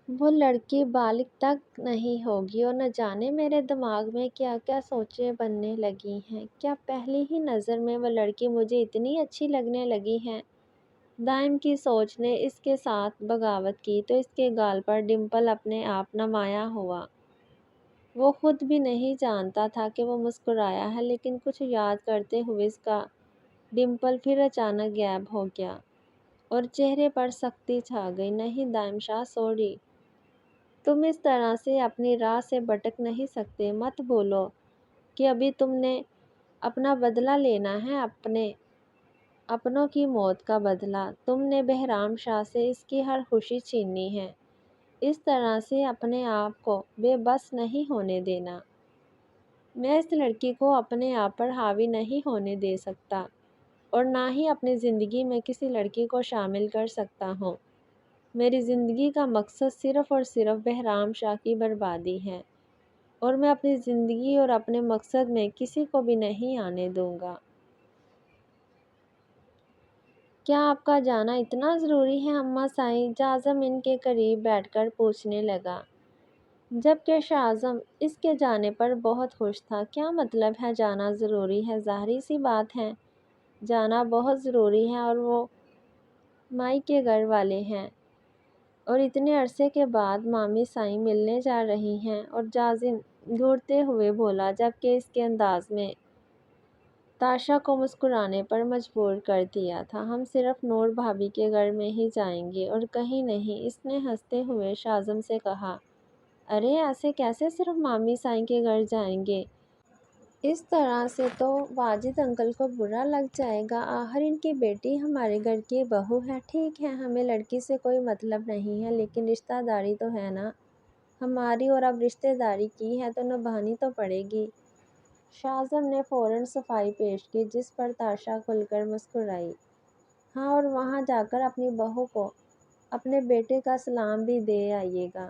وہ لڑکی بالغ تک نہیں ہوگی اور نہ جانے میرے دماغ میں کیا کیا سوچیں بننے لگی ہیں۔ کیا پہلی ہی نظر میں وہ لڑکی مجھے اتنی اچھی لگنے لگی ہے؟ دائم کی سوچ نے اس کے ساتھ بغاوت کی تو اس کے گال پر ڈمپل اپنے آپ نمایاں ہوا۔ وہ خود بھی نہیں جانتا تھا کہ وہ مسکرایا ہے، لیکن کچھ یاد کرتے ہوئے اس کا ڈمپل پھر اچانک غائب ہو گیا اور چہرے پر سختی چھا گئی۔ نہیں دائم شاہ، سوری، تم اس طرح سے اپنی راہ سے بھٹک نہیں سکتے۔ مت بھولو کہ ابھی تم نے اپنا بدلہ لینا ہے، اپنوں کی موت کا بدلہ۔ تم نے بہرام شاہ سے اس کی ہر خوشی چھینی ہے۔ اس طرح سے اپنے آپ کو بے بس نہیں ہونے دینا۔ میں اس لڑکی کو اپنے آپ پر حاوی نہیں ہونے دے سکتا اور نہ ہی اپنی زندگی میں کسی لڑکی کو شامل کر سکتا ہوں۔ میری زندگی کا مقصد صرف اور صرف بہرام شاہ کی بربادی ہے اور میں اپنی زندگی اور اپنے مقصد میں کسی کو بھی نہیں آنے دوں گا۔ کیا آپ کا جانا اتنا ضروری ہے اماں سائیں؟ جاظم ان کے قریب بیٹھ کر پوچھنے لگا، جبکہ شاہزم اس کے جانے پر بہت خوش تھا۔ کیا مطلب ہے جانا ضروری ہے؟ ظاہری سی بات ہے، جانا بہت ضروری ہے، اور وہ مائی کے گھر والے ہیں اور اتنے عرصے کے بعد مامی سائیں ملنے جا رہی ہیں۔ اور جاظم گھورتے ہوئے بولا، جبکہ اس کے انداز میں تاشا کو مسکرانے پر مجبور کر دیا تھا۔ ہم صرف نور بھابھی کے گھر میں ہی جائیں گے اور کہیں نہیں، اس نے ہنستے ہوئے شاہزم سے کہا۔ ارے ایسے کیسے صرف مامی سائیں کے گھر جائیں گے؟ اس طرح سے تو واجد انکل کو برا لگ جائے گا، آخر ان کی بیٹی ہمارے گھر کی بہو ہے۔ ٹھیک ہے، ہمیں لڑکی سے کوئی مطلب نہیں ہے، لیکن رشتہ داری تو ہے نا ہماری، اور اب رشتہ داری کی ہے تو نبھانی تو پڑے گی۔ شاہزم نے فوراً صفائی پیش کی، جس پر تاشا کھل کر مسکرائی۔ ہاں، اور وہاں جا کر اپنی بہو کو اپنے بیٹے کا سلام بھی دے آئیے گا،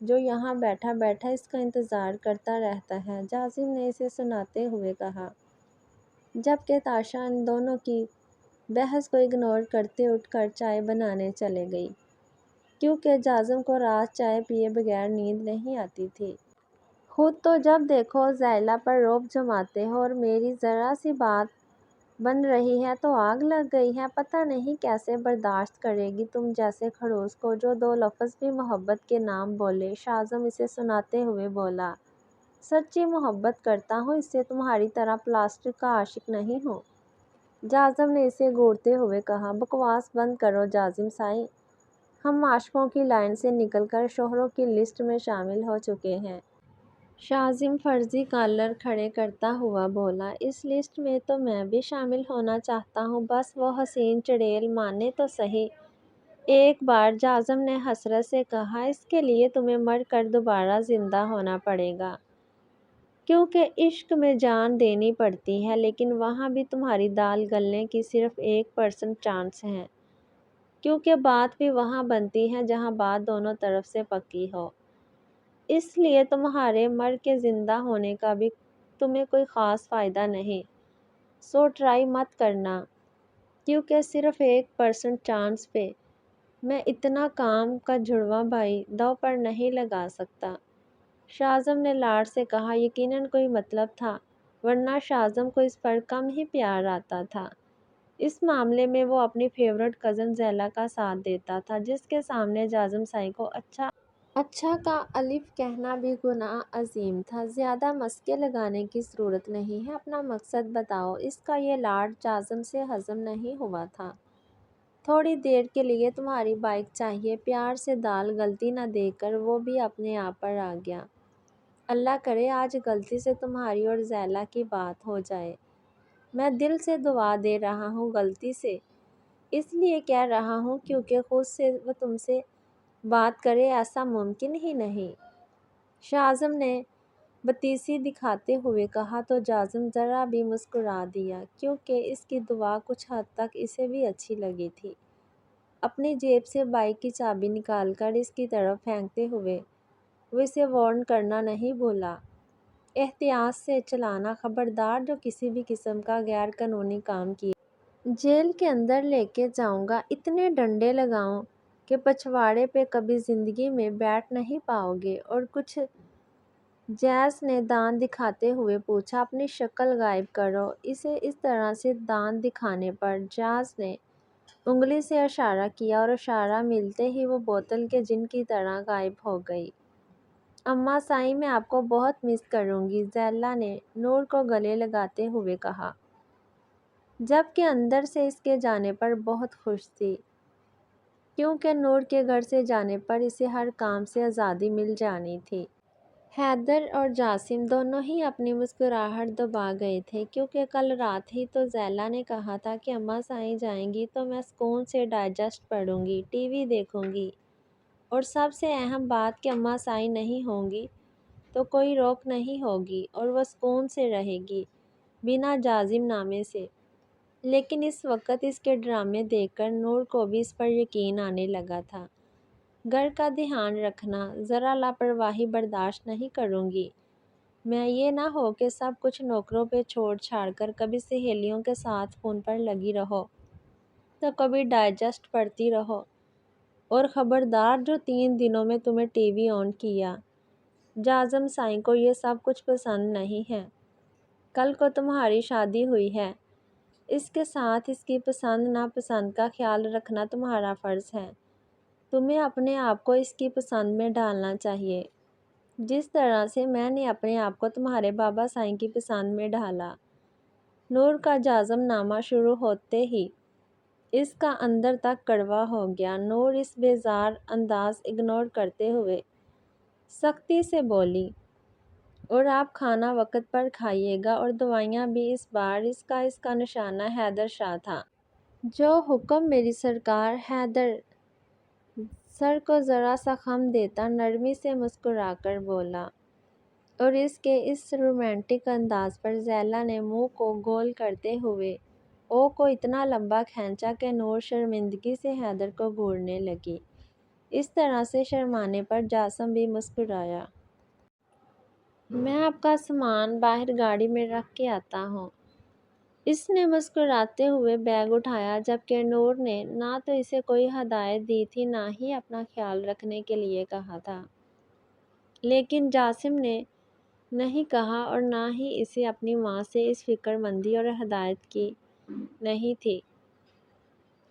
جو یہاں بیٹھا بیٹھا اس کا انتظار کرتا رہتا ہے، جاظم نے اسے سناتے ہوئے کہا، جبکہ تاشا ان دونوں کی بحث کو اگنور کرتے اٹھ کر چائے بنانے چلے گئی، کیونکہ جاظم کو رات چائے پیے بغیر نیند نہیں آتی تھی۔ خود تو جب دیکھو زائلہ پر رعب جماتے ہو، اور میری ذرا سی بات بن رہی ہے تو آگ لگ گئی ہے۔ پتہ نہیں کیسے برداشت کرے گی تم جیسے خڑوس کو، جو دو لفظ بھی محبت کے نام بولے۔ شاہزم اسے سناتے ہوئے بولا، سچی محبت کرتا ہوں، اس سے تمہاری طرح پلاسٹک کا عاشق نہیں ہوں۔ جاظم نے اسے گھورتے ہوئے کہا، بکواس بند کرو جاظم سائیں، ہم عاشقوں کی لائن سے نکل کر شوہروں کی لسٹ میں شامل ہو چکے ہیں۔ شاہزم فرضی کالر کھڑے کرتا ہوا بولا، اس لسٹ میں تو میں بھی شامل ہونا چاہتا ہوں، بس وہ حسین چڑیل مانے تو صحیح۔ ایک بار جاظم نے حسرت سے کہا، اس کے لیے تمہیں مر کر دوبارہ زندہ ہونا پڑے گا، کیونکہ عشق میں جان دینی پڑتی ہے، لیکن وہاں بھی تمہاری دال گلنے کی صرف 1% چانس ہے، کیونکہ بات بھی وہاں بنتی ہے جہاں بات دونوں طرف سے پکی ہو۔ اس لیے تمہارے مر کے زندہ ہونے کا بھی تمہیں کوئی خاص فائدہ نہیں، سو ٹرائی مت کرنا، کیونکہ صرف 1% چانس پہ میں اتنا کام کا جڑواں بھائی داؤ پر نہیں لگا سکتا۔ شاہزم نے لاڈ سے کہا، یقیناً کوئی مطلب تھا، ورنہ شاہزم کو اس پر کم ہی پیار آتا تھا۔ اس معاملے میں وہ اپنی فیورٹ کزن زیلہ کا ساتھ دیتا تھا، جس کے سامنے جاظم سائیں کو اچھا کا الف کہنا بھی گناہ عظیم تھا۔ زیادہ مسکے لگانے کی ضرورت نہیں ہے، اپنا مقصد بتاؤ۔ اس کا یہ لاڈ جاظم سے ہضم نہیں ہوا تھا۔ تھوڑی دیر کے لیے تمہاری بائک چاہیے، پیار سے دال گلتی نہ دیکھ کر وہ بھی اپنے آپ پر آ گیا۔ اللہ کرے آج غلطی سے تمہاری اور زیلہ کی بات ہو جائے۔ میں دل سے دعا دے رہا ہوں، غلطی سے اس لیے کہہ رہا ہوں کیونکہ خود سے وہ تم سے بات کرے، ایسا ممکن ہی نہیں۔ شاہزم نے بتیسی دکھاتے ہوئے کہا تو جاظم ذرا بھی مسکرا دیا، کیونکہ اس کی دعا کچھ حد تک اسے بھی اچھی لگی تھی۔ اپنی جیب سے بائک کی چابی نکال کر اس کی طرف پھینکتے ہوئے وہ اسے وارن کرنا نہیں بھولا، احتیاط سے چلانا، خبردار جو کسی بھی قسم کا غیر قانونی کام کیا جیل کے اندر لے کے جاؤں گا، اتنے ڈنڈے لگاؤں کہ پچھواڑے پہ کبھی زندگی میں بیٹھ نہیں پاؤ گے۔ اور کچھ؟ جیس نے دانت دکھاتے ہوئے پوچھا۔ اپنی شکل غائب کرو۔ اسے اس طرح سے دانت دکھانے پر جیس نے انگلی سے اشارہ کیا اور اشارہ ملتے ہی وہ بوتل کے جن کی طرح غائب ہو گئی۔ اماں سائیں، میں آپ کو بہت مس کروں گی، زیلا نے نور کو گلے لگاتے ہوئے کہا، جبکہ اندر سے اس کے جانے پر بہت خوش تھی، کیونکہ نور کے گھر سے جانے پر اسے ہر کام سے آزادی مل جانی تھی۔ حیدر اور جاسم دونوں ہی اپنی مسکراہٹ دبا گئے تھے، کیونکہ کل رات ہی تو زیلا نے کہا تھا کہ اماں سائیں جائیں گی تو میں سکون سے ڈائجسٹ پڑھوں گی، ٹی وی دیکھوں گی، اور سب سے اہم بات کہ اماں سائیں نہیں ہوں گی تو کوئی روک نہیں ہوگی اور وہ سکون سے رہے گی، بنا جازم نامے سے۔ لیکن اس وقت اس کے ڈرامے دیکھ کر نور کو بھی اس پر یقین آنے لگا تھا۔ گھر کا دھیان رکھنا، ذرا لاپرواہی برداشت نہیں کروں گی میں۔ یہ نہ ہو کہ سب کچھ نوکروں پہ چھوڑ چھاڑ کر کبھی سہیلیوں کے ساتھ فون پر لگی رہو تو کبھی ڈائجسٹ پڑھتی رہو، اور خبردار جو 3 دنوں میں تمہیں ٹی وی آن کیا۔ جازم سائیں کو یہ سب کچھ پسند نہیں ہے۔ کل کو تمہاری شادی ہوئی ہے، اس کے ساتھ اس کی پسند ناپسند کا خیال رکھنا تمہارا فرض ہے۔ تمہیں اپنے آپ کو اس کی پسند میں ڈالنا چاہیے، جس طرح سے میں نے اپنے آپ کو تمہارے بابا سائیں کی پسند میں ڈالا۔ نور کا جازم نامہ شروع ہوتے ہی اس کا اندر تک کڑوا ہو گیا۔ نور اس بیزار انداز اگنور کرتے ہوئے سختی سے بولی، اور آپ کھانا وقت پر کھائیے گا اور دوائیاں بھی۔ اس بار اس کا نشانہ حیدر شاہ تھا۔ جو حکم میری سرکار۔ حیدر سر کو ذرا سا خم دیتا نرمی سے مسکرا کر بولا، اور اس کے اس رومانٹک انداز پر زیلا نے منہ کو گول کرتے ہوئے او کو اتنا لمبا کھینچا کہ نور شرمندگی سے حیدر کو گھورنے لگی۔ اس طرح سے شرمانے پر جاسم بھی مسکرایا۔ میں آپ کا سامان باہر گاڑی میں رکھ کے آتا ہوں۔ اس نے مسکراتے ہوئے بیگ اٹھایا، جبکہ نور نے نہ تو اسے کوئی ہدایت دی تھی نہ ہی اپنا خیال رکھنے کے لیے کہا تھا۔ لیکن جاسم نے نہیں کہا اور نہ ہی اسے اپنی ماں سے اس فکر مندی اور ہدایت کی نہیں تھی،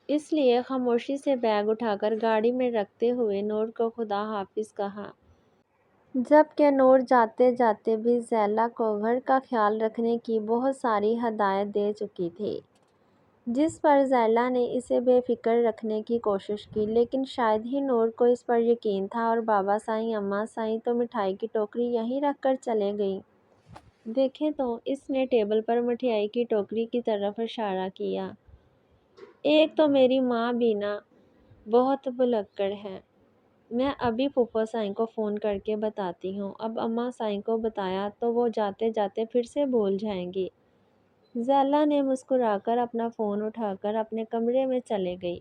اس لیے خاموشی سے بیگ اٹھا کر گاڑی میں رکھتے ہوئے نور کو خدا حافظ کہا۔ جبکہ نور جاتے جاتے بھی زیلا کو گھر کا خیال رکھنے کی بہت ساری ہدایت دے چکی تھی، جس پر زیلا نے اسے بے فکر رکھنے کی کوشش کی، لیکن شاید ہی نور کو اس پر یقین تھا، اور بابا سائیں اماں سائیں تو مٹھائی کی ٹوکری یہیں رکھ کر چلے گئیں۔ دیکھیں تو، اس نے ٹیبل پر مٹھائی کی ٹوکری کی طرف اشارہ کیا۔ ایک تو میری ماں بینا بہت بھلکڑ ہے، میں ابھی پھوپھو سائیں کو فون کر کے بتاتی ہوں۔ اب اماں سائیں کو بتایا تو وہ جاتے جاتے پھر سے بھول جائیں گی۔ زیلا نے مسکرا کر اپنا فون اٹھا کر اپنے کمرے میں چلے گئی،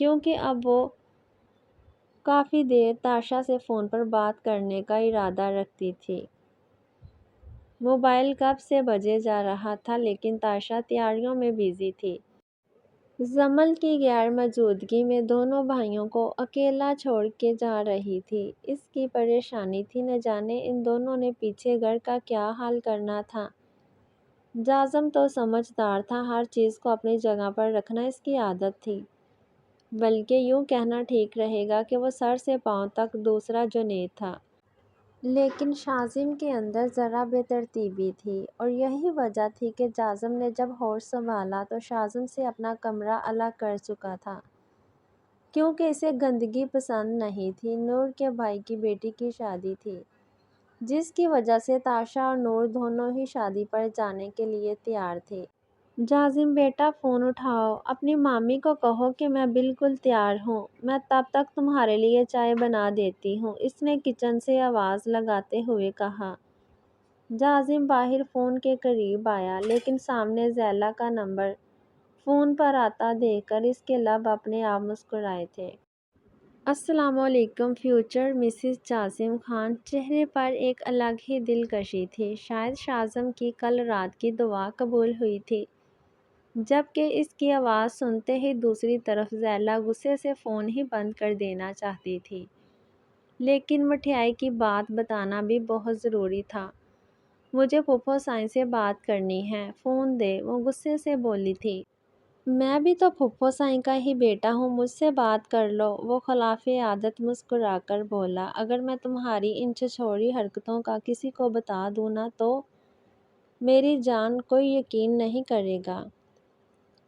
کیونکہ اب وہ کافی دیر تاشا سے فون پر بات کرنے کا ارادہ رکھتی تھی۔ موبائل کب سے بجے جا رہا تھا، لیکن تاشا تیاریوں میں بزی تھی۔ جمل کی غیر موجودگی میں دونوں بھائیوں کو اکیلا چھوڑ کے جا رہی تھی۔ اس کی پریشانی تھی، نہ جانے ان دونوں نے پیچھے گھر کا کیا حال کرنا تھا۔ جازم تو سمجھدار تھا، ہر چیز کو اپنی جگہ پر رکھنا اس کی عادت تھی، بلکہ یوں کہنا ٹھیک رہے گا کہ وہ سر سے پاؤں تک دوسرا جنید تھا۔ لیکن شازم کے اندر ذرا بے ترتیبی تھی، اور یہی وجہ تھی کہ جازم نے جب ہوش سنبھالا تو شازم سے اپنا کمرہ الگ کر چکا تھا، کیونکہ اسے گندگی پسند نہیں تھی۔ نور کے بھائی کی بیٹی کی شادی تھی، جس کی وجہ سے تاشا اور نور دونوں ہی شادی پر جانے کے لیے تیار تھے۔ جازم بیٹا فون اٹھاؤ، اپنی مامی کو کہو کہ میں بالکل تیار ہوں، میں تب تک تمہارے لیے چائے بنا دیتی ہوں، اس نے کچن سے آواز لگاتے ہوئے کہا۔ جازم باہر فون کے قریب آیا، لیکن سامنے زیلا کا نمبر فون پر آتا دیکھ کر اس کے لب اپنے آپ مسکرائے تھے۔ السلام علیکم فیوچر مسز جاسم خان۔ چہرے پر ایک الگ ہی دلکشی تھی۔ شاید شازم کی کل رات کی دعا قبول ہوئی تھی۔ جبکہ اس کی آواز سنتے ہی دوسری طرف زیلا غصے سے فون ہی بند کر دینا چاہتی تھی، لیکن مٹھائی کی بات بتانا بھی بہت ضروری تھا۔ مجھے پھوپھو سائیں سے بات کرنی ہے، فون دے، وہ غصے سے بولی تھی۔ میں بھی تو پھوپھو سائیں کا ہی بیٹا ہوں، مجھ سے بات کر لو، وہ خلاف عادت مسکرا کر بولا۔ اگر میں تمہاری ان چھچھوری حرکتوں کا کسی کو بتا دوں نا تو میری جان کوئی یقین نہیں کرے گا۔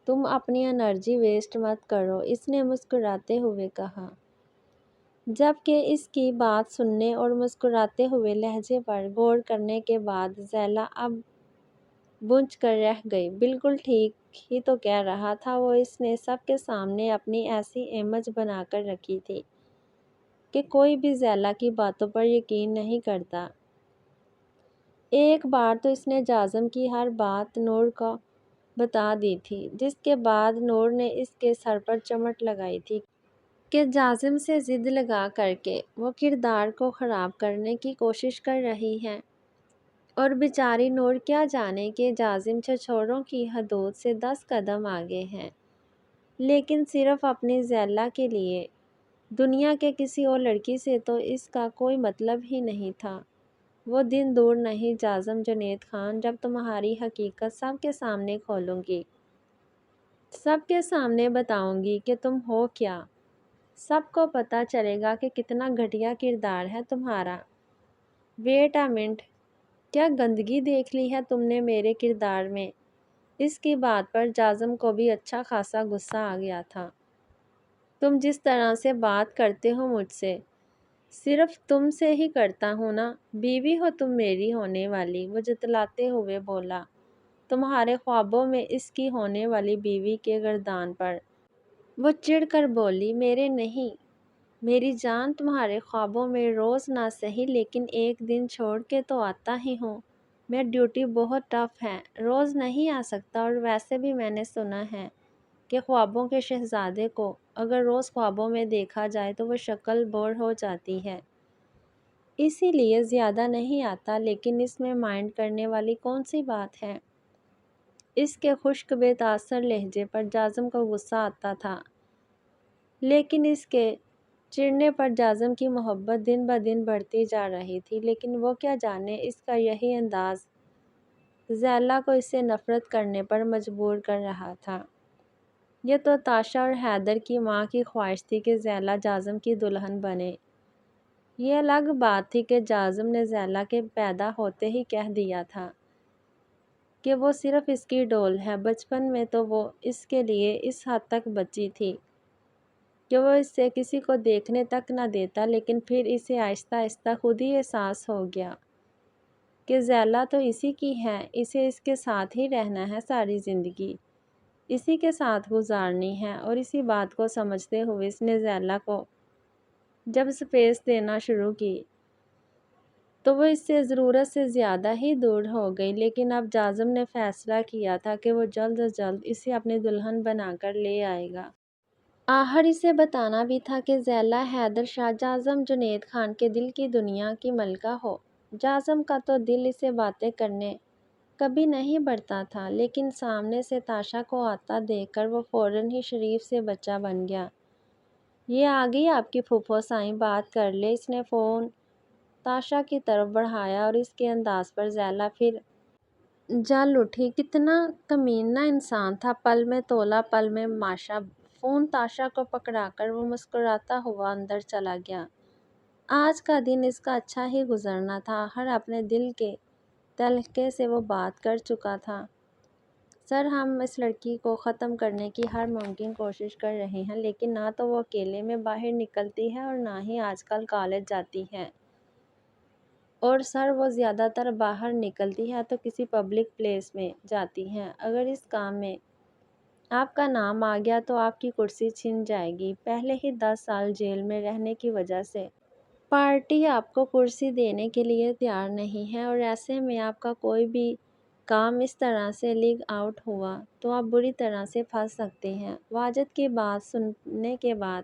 تم اپنی انرجی ویسٹ مت کرو، اس نے مسکراتے ہوئے کہا۔ جبکہ اس کی بات سننے اور مسکراتے ہوئے لہجے پر غور کرنے کے بعد زیلا اب بونجھ کر رہ گئی۔ بالکل ٹھیک ہی تو کہہ رہا تھا وہ، اس نے سب کے سامنے اپنی ایسی امیج بنا کر رکھی تھی کہ کوئی بھی زیلا کی باتوں پر یقین نہیں کرتا۔ ایک بار تو اس نے جاسم کی ہر بات نور کو بتا دی تھی، جس کے بعد نور نے اس کے سر پر چمٹ لگائی تھی کہ جاسم سے ضد لگا کر کے وہ کردار کو خراب کرنے کی کوشش کر رہی ہے۔ اور بیچاری نور کیا جانے کہ جاسم چھچھوڑوں کی حدود سے 10 قدم آگے ہے، لیکن صرف اپنی زیلا کے لیے۔ دنیا کے کسی اور لڑکی سے تو اس کا کوئی مطلب ہی نہیں تھا۔ وہ دن دور نہیں جاسم جنید خان جب تمہاری حقیقت سب کے سامنے کھولوں گی، سب کے سامنے بتاؤں گی کہ تم ہو کیا۔ سب کو پتہ چلے گا کہ کتنا گھٹیا کردار ہے تمہارا۔ ویٹ اے منٹ، کیا گندگی دیکھ لی ہے تم نے میرے کردار میں؟ اس کی بات پر جاسم کو بھی اچھا خاصا غصہ آ گیا تھا۔ تم جس طرح سے بات کرتے ہو مجھ سے، صرف تم سے ہی کرتا ہوں نا، بیوی ہو تم میری ہونے والی، وہ جتلاتے ہوئے بولا۔ تمہارے خوابوں میں اس کی ہونے والی بیوی کے گردان پر وہ چڑھ کر بولی۔ میرے نہیں میری جان، تمہارے خوابوں میں روز نہ صحیح لیکن ایک دن چھوڑ کے تو آتا ہی ہوں میں۔ ڈیوٹی بہت ٹف ہے، روز نہیں آ سکتا، اور ویسے بھی میں نے سنا ہے کہ خوابوں کے شہزادے کو اگر روز خوابوں میں دیکھا جائے تو وہ شکل بور ہو جاتی ہے، اسی لیے زیادہ نہیں آتا۔ لیکن اس میں مائنڈ کرنے والی کون سی بات ہے؟ اس کے خشک بے تاثر لہجے پر جاسم کو غصہ آتا تھا، لیکن اس کے چڑھنے پر جاسم کی محبت دن بدن بڑھتی جا رہی تھی۔ لیکن وہ کیا جانے، اس کا یہی انداز زیلا کو اس سے نفرت کرنے پر مجبور کر رہا تھا۔ یہ تو تاشا اور حیدر کی ماں کی خواہش تھی کہ زیلا جاسم کی دلہن بنے۔ یہ الگ بات تھی کہ جاسم نے زیلا کے پیدا ہوتے ہی کہہ دیا تھا کہ وہ صرف اس کی ڈول ہے۔ بچپن میں تو وہ اس کے لیے اس حد تک بچی تھی کہ وہ اس سے کسی کو دیکھنے تک نہ دیتا، لیکن پھر اسے آہستہ آہستہ خود ہی احساس ہو گیا کہ زیلا تو اسی کی ہے، اسے اس کے ساتھ ہی رہنا ہے، ساری زندگی اسی کے ساتھ گزارنی ہے۔ اور اسی بات کو سمجھتے ہوئے اس نے زیلا کو جب اسپیس دینا شروع کی تو وہ اس سے ضرورت سے زیادہ ہی دور ہو گئی۔ لیکن اب جاسم نے فیصلہ کیا تھا کہ وہ جلد از جلد اسے اپنی دلہن بنا کر لے آئے گا۔ آخر اسے بتانا بھی تھا کہ زیلا حیدر شاہ جاسم جنید خان کے دل کی دنیا کی ملکہ ہو۔ جاسم کا تو دل اسے باتیں کرنے کبھی نہیں بڑھتا تھا، لیکن سامنے سے تاشا کو آتا دیکھ کر وہ فوراً ہی شریف سے بچہ بن گیا۔ یہ آ گئی آپ کی پھوپھو سائیں، بات کر لے۔ اس نے فون تاشا کی طرف بڑھایا اور اس کے انداز پر زیلا پھر جل اٹھی۔ کتنا کمینہ انسان تھا، پل میں تولا پل میں ماشا۔ فون تاشا کو پکڑا کر وہ مسکراتا ہوا اندر چلا گیا۔ آج کا دن اس کا اچھا ہی گزرنا تھا، آخر اپنے دل کے تلخے سے وہ بات کر چکا تھا۔ سر، ہم اس لڑکی کو ختم کرنے کی ہر ممکن کوشش کر رہے ہیں، لیکن نہ تو وہ اکیلے میں باہر نکلتی ہے اور نہ ہی آج کل کالج جاتی ہے۔ اور سر، وہ زیادہ تر باہر نکلتی ہے تو کسی پبلک پلیس میں جاتی ہے۔ اگر اس کام میں آپ کا نام آ گیا تو آپ کی کرسی چھن جائے گی۔ پہلے ہی 10 سال جیل میں رہنے کی وجہ سے پارٹی آپ کو کرسی دینے کے لیے تیار نہیں ہے، اور ایسے میں آپ کا کوئی بھی کام اس طرح سے لیک آؤٹ ہوا تو آپ بری طرح سے پھنس سکتے ہیں۔ واجد کی بات سننے کے بعد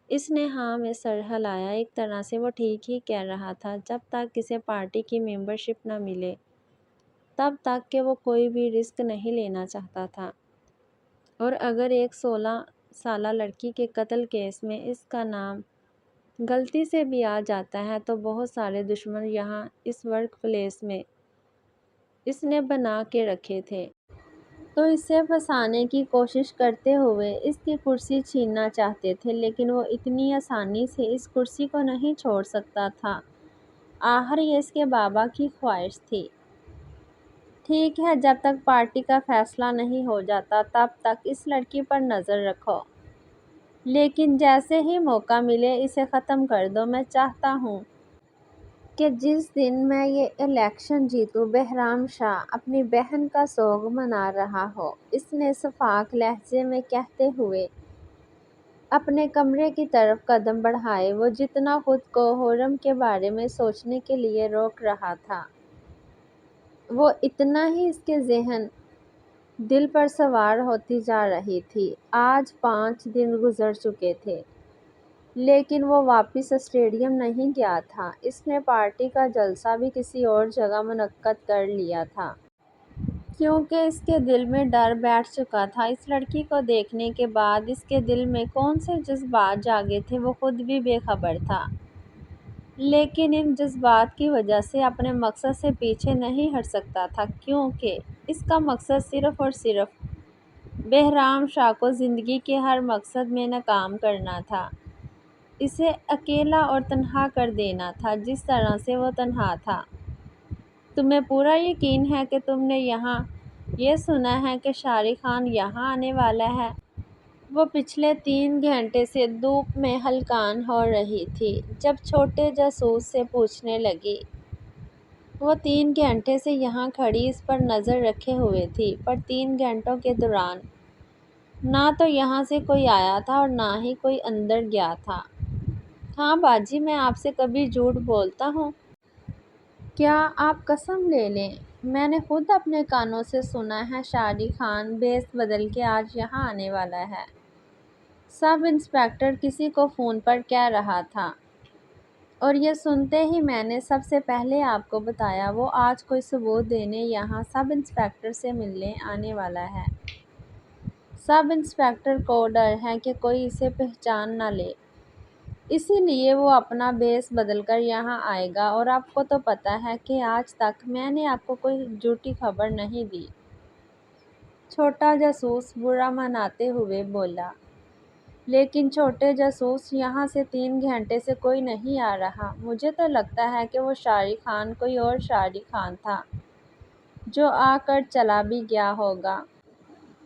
اس نے ہاں میں سر ہلایا۔ ایک طرح سے وہ ٹھیک ہی کہہ رہا تھا۔ جب تک کسی پارٹی کی ممبرشپ نہ ملے تب تک کہ وہ کوئی بھی رسک نہیں لینا چاہتا تھا، اور اگر ایک 16 سالہ لڑکی کے قتل کیس میں اس کا نام غلطی سے بھی آ جاتا ہے تو بہت سارے دشمن یہاں اس ورک پلیس میں اس نے بنا کے رکھے تھے، تو اسے پھنسانے کی کوشش کرتے ہوئے اس کی کرسی چھیننا چاہتے تھے، لیکن وہ اتنی آسانی سے اس کرسی کو نہیں چھوڑ سکتا تھا۔ آخر یہ اس کے بابا کی خواہش تھی۔ ٹھیک ہے، جب تک پارٹی کا فیصلہ نہیں ہو جاتا تب تک اس لڑکی پر نظر رکھو، لیکن جیسے ہی موقع ملے اسے ختم کر دو۔ میں چاہتا ہوں کہ جس دن میں یہ الیکشن جیتوں بہرام شاہ اپنی بہن کا سوگ منا رہا ہو، اس نے شفاف لہجے میں کہتے ہوئے اپنے کمرے کی طرف قدم بڑھائے۔ وہ جتنا خود کو خرم کے بارے میں سوچنے کے لیے روک رہا تھا، وہ اتنا ہی اس کے ذہن دل پر سوار ہوتی جا رہی تھی۔ آج 5 دن گزر چکے تھے، لیکن وہ واپس اسٹیڈیم نہیں گیا تھا۔ اس نے پارٹی کا جلسہ بھی کسی اور جگہ منعقد کر لیا تھا، کیونکہ اس کے دل میں ڈر بیٹھ چکا تھا۔ اس لڑکی کو دیکھنے کے بعد اس کے دل میں کون سے جذبات جاگے تھے وہ خود بھی بے خبر تھا، لیکن ان جذبات کی وجہ سے اپنے مقصد سے پیچھے نہیں ہٹ سکتا تھا، کیونکہ اس کا مقصد صرف اور صرف بہرام شاہ کو زندگی کے ہر مقصد میں ناکام کرنا تھا، اسے اکیلا اور تنہا کر دینا تھا جس طرح سے وہ تنہا تھا۔ تمہیں پورا یقین ہے کہ تم نے یہاں یہ سنا ہے کہ شاہ رخ خان یہاں آنے والا ہے؟ وہ پچھلے 3 گھنٹے سے دھوپ میں ہلکان ہو رہی تھی جب چھوٹے جاسوس سے پوچھنے لگی۔ وہ 3 گھنٹے سے یہاں کھڑی اس پر نظر رکھے ہوئے تھی، پر 3 گھنٹوں کے دوران نہ تو یہاں سے کوئی آیا تھا اور نہ ہی کوئی اندر گیا تھا۔ ہاں باجی، میں آپ سے کبھی جھوٹ بولتا ہوں؟ کیا آپ قسم لے لیں، میں نے خود اپنے کانوں سے سنا ہے شاہ رخ خان بھیس بدل کے آج یہاں آنے والا ہے، سب انسپکٹر کسی کو فون پر کہہ رہا تھا، اور یہ سنتے ہی میں نے سب سے پہلے آپ کو بتایا۔ وہ آج کوئی ثبوت دینے یہاں سب انسپکٹر سے ملنے آنے والا ہے۔ سب انسپکٹر کو ڈر ہے کہ کوئی اسے پہچان نہ لے، اسی لیے وہ اپنا بھیس بدل کر یہاں آئے گا، اور آپ کو تو پتہ ہے کہ آج تک میں نے آپ کو کوئی جھوٹی خبر نہیں دی۔ چھوٹا جاسوس برا مناتے ہوئے بولا۔ لیکن چھوٹے جاسوس، یہاں سے 3 گھنٹے سے کوئی نہیں آ رہا۔ مجھے تو لگتا ہے کہ وہ شاہ رخ خان کوئی اور شاہ رخ خان تھا جو آ کر چلا بھی گیا ہوگا۔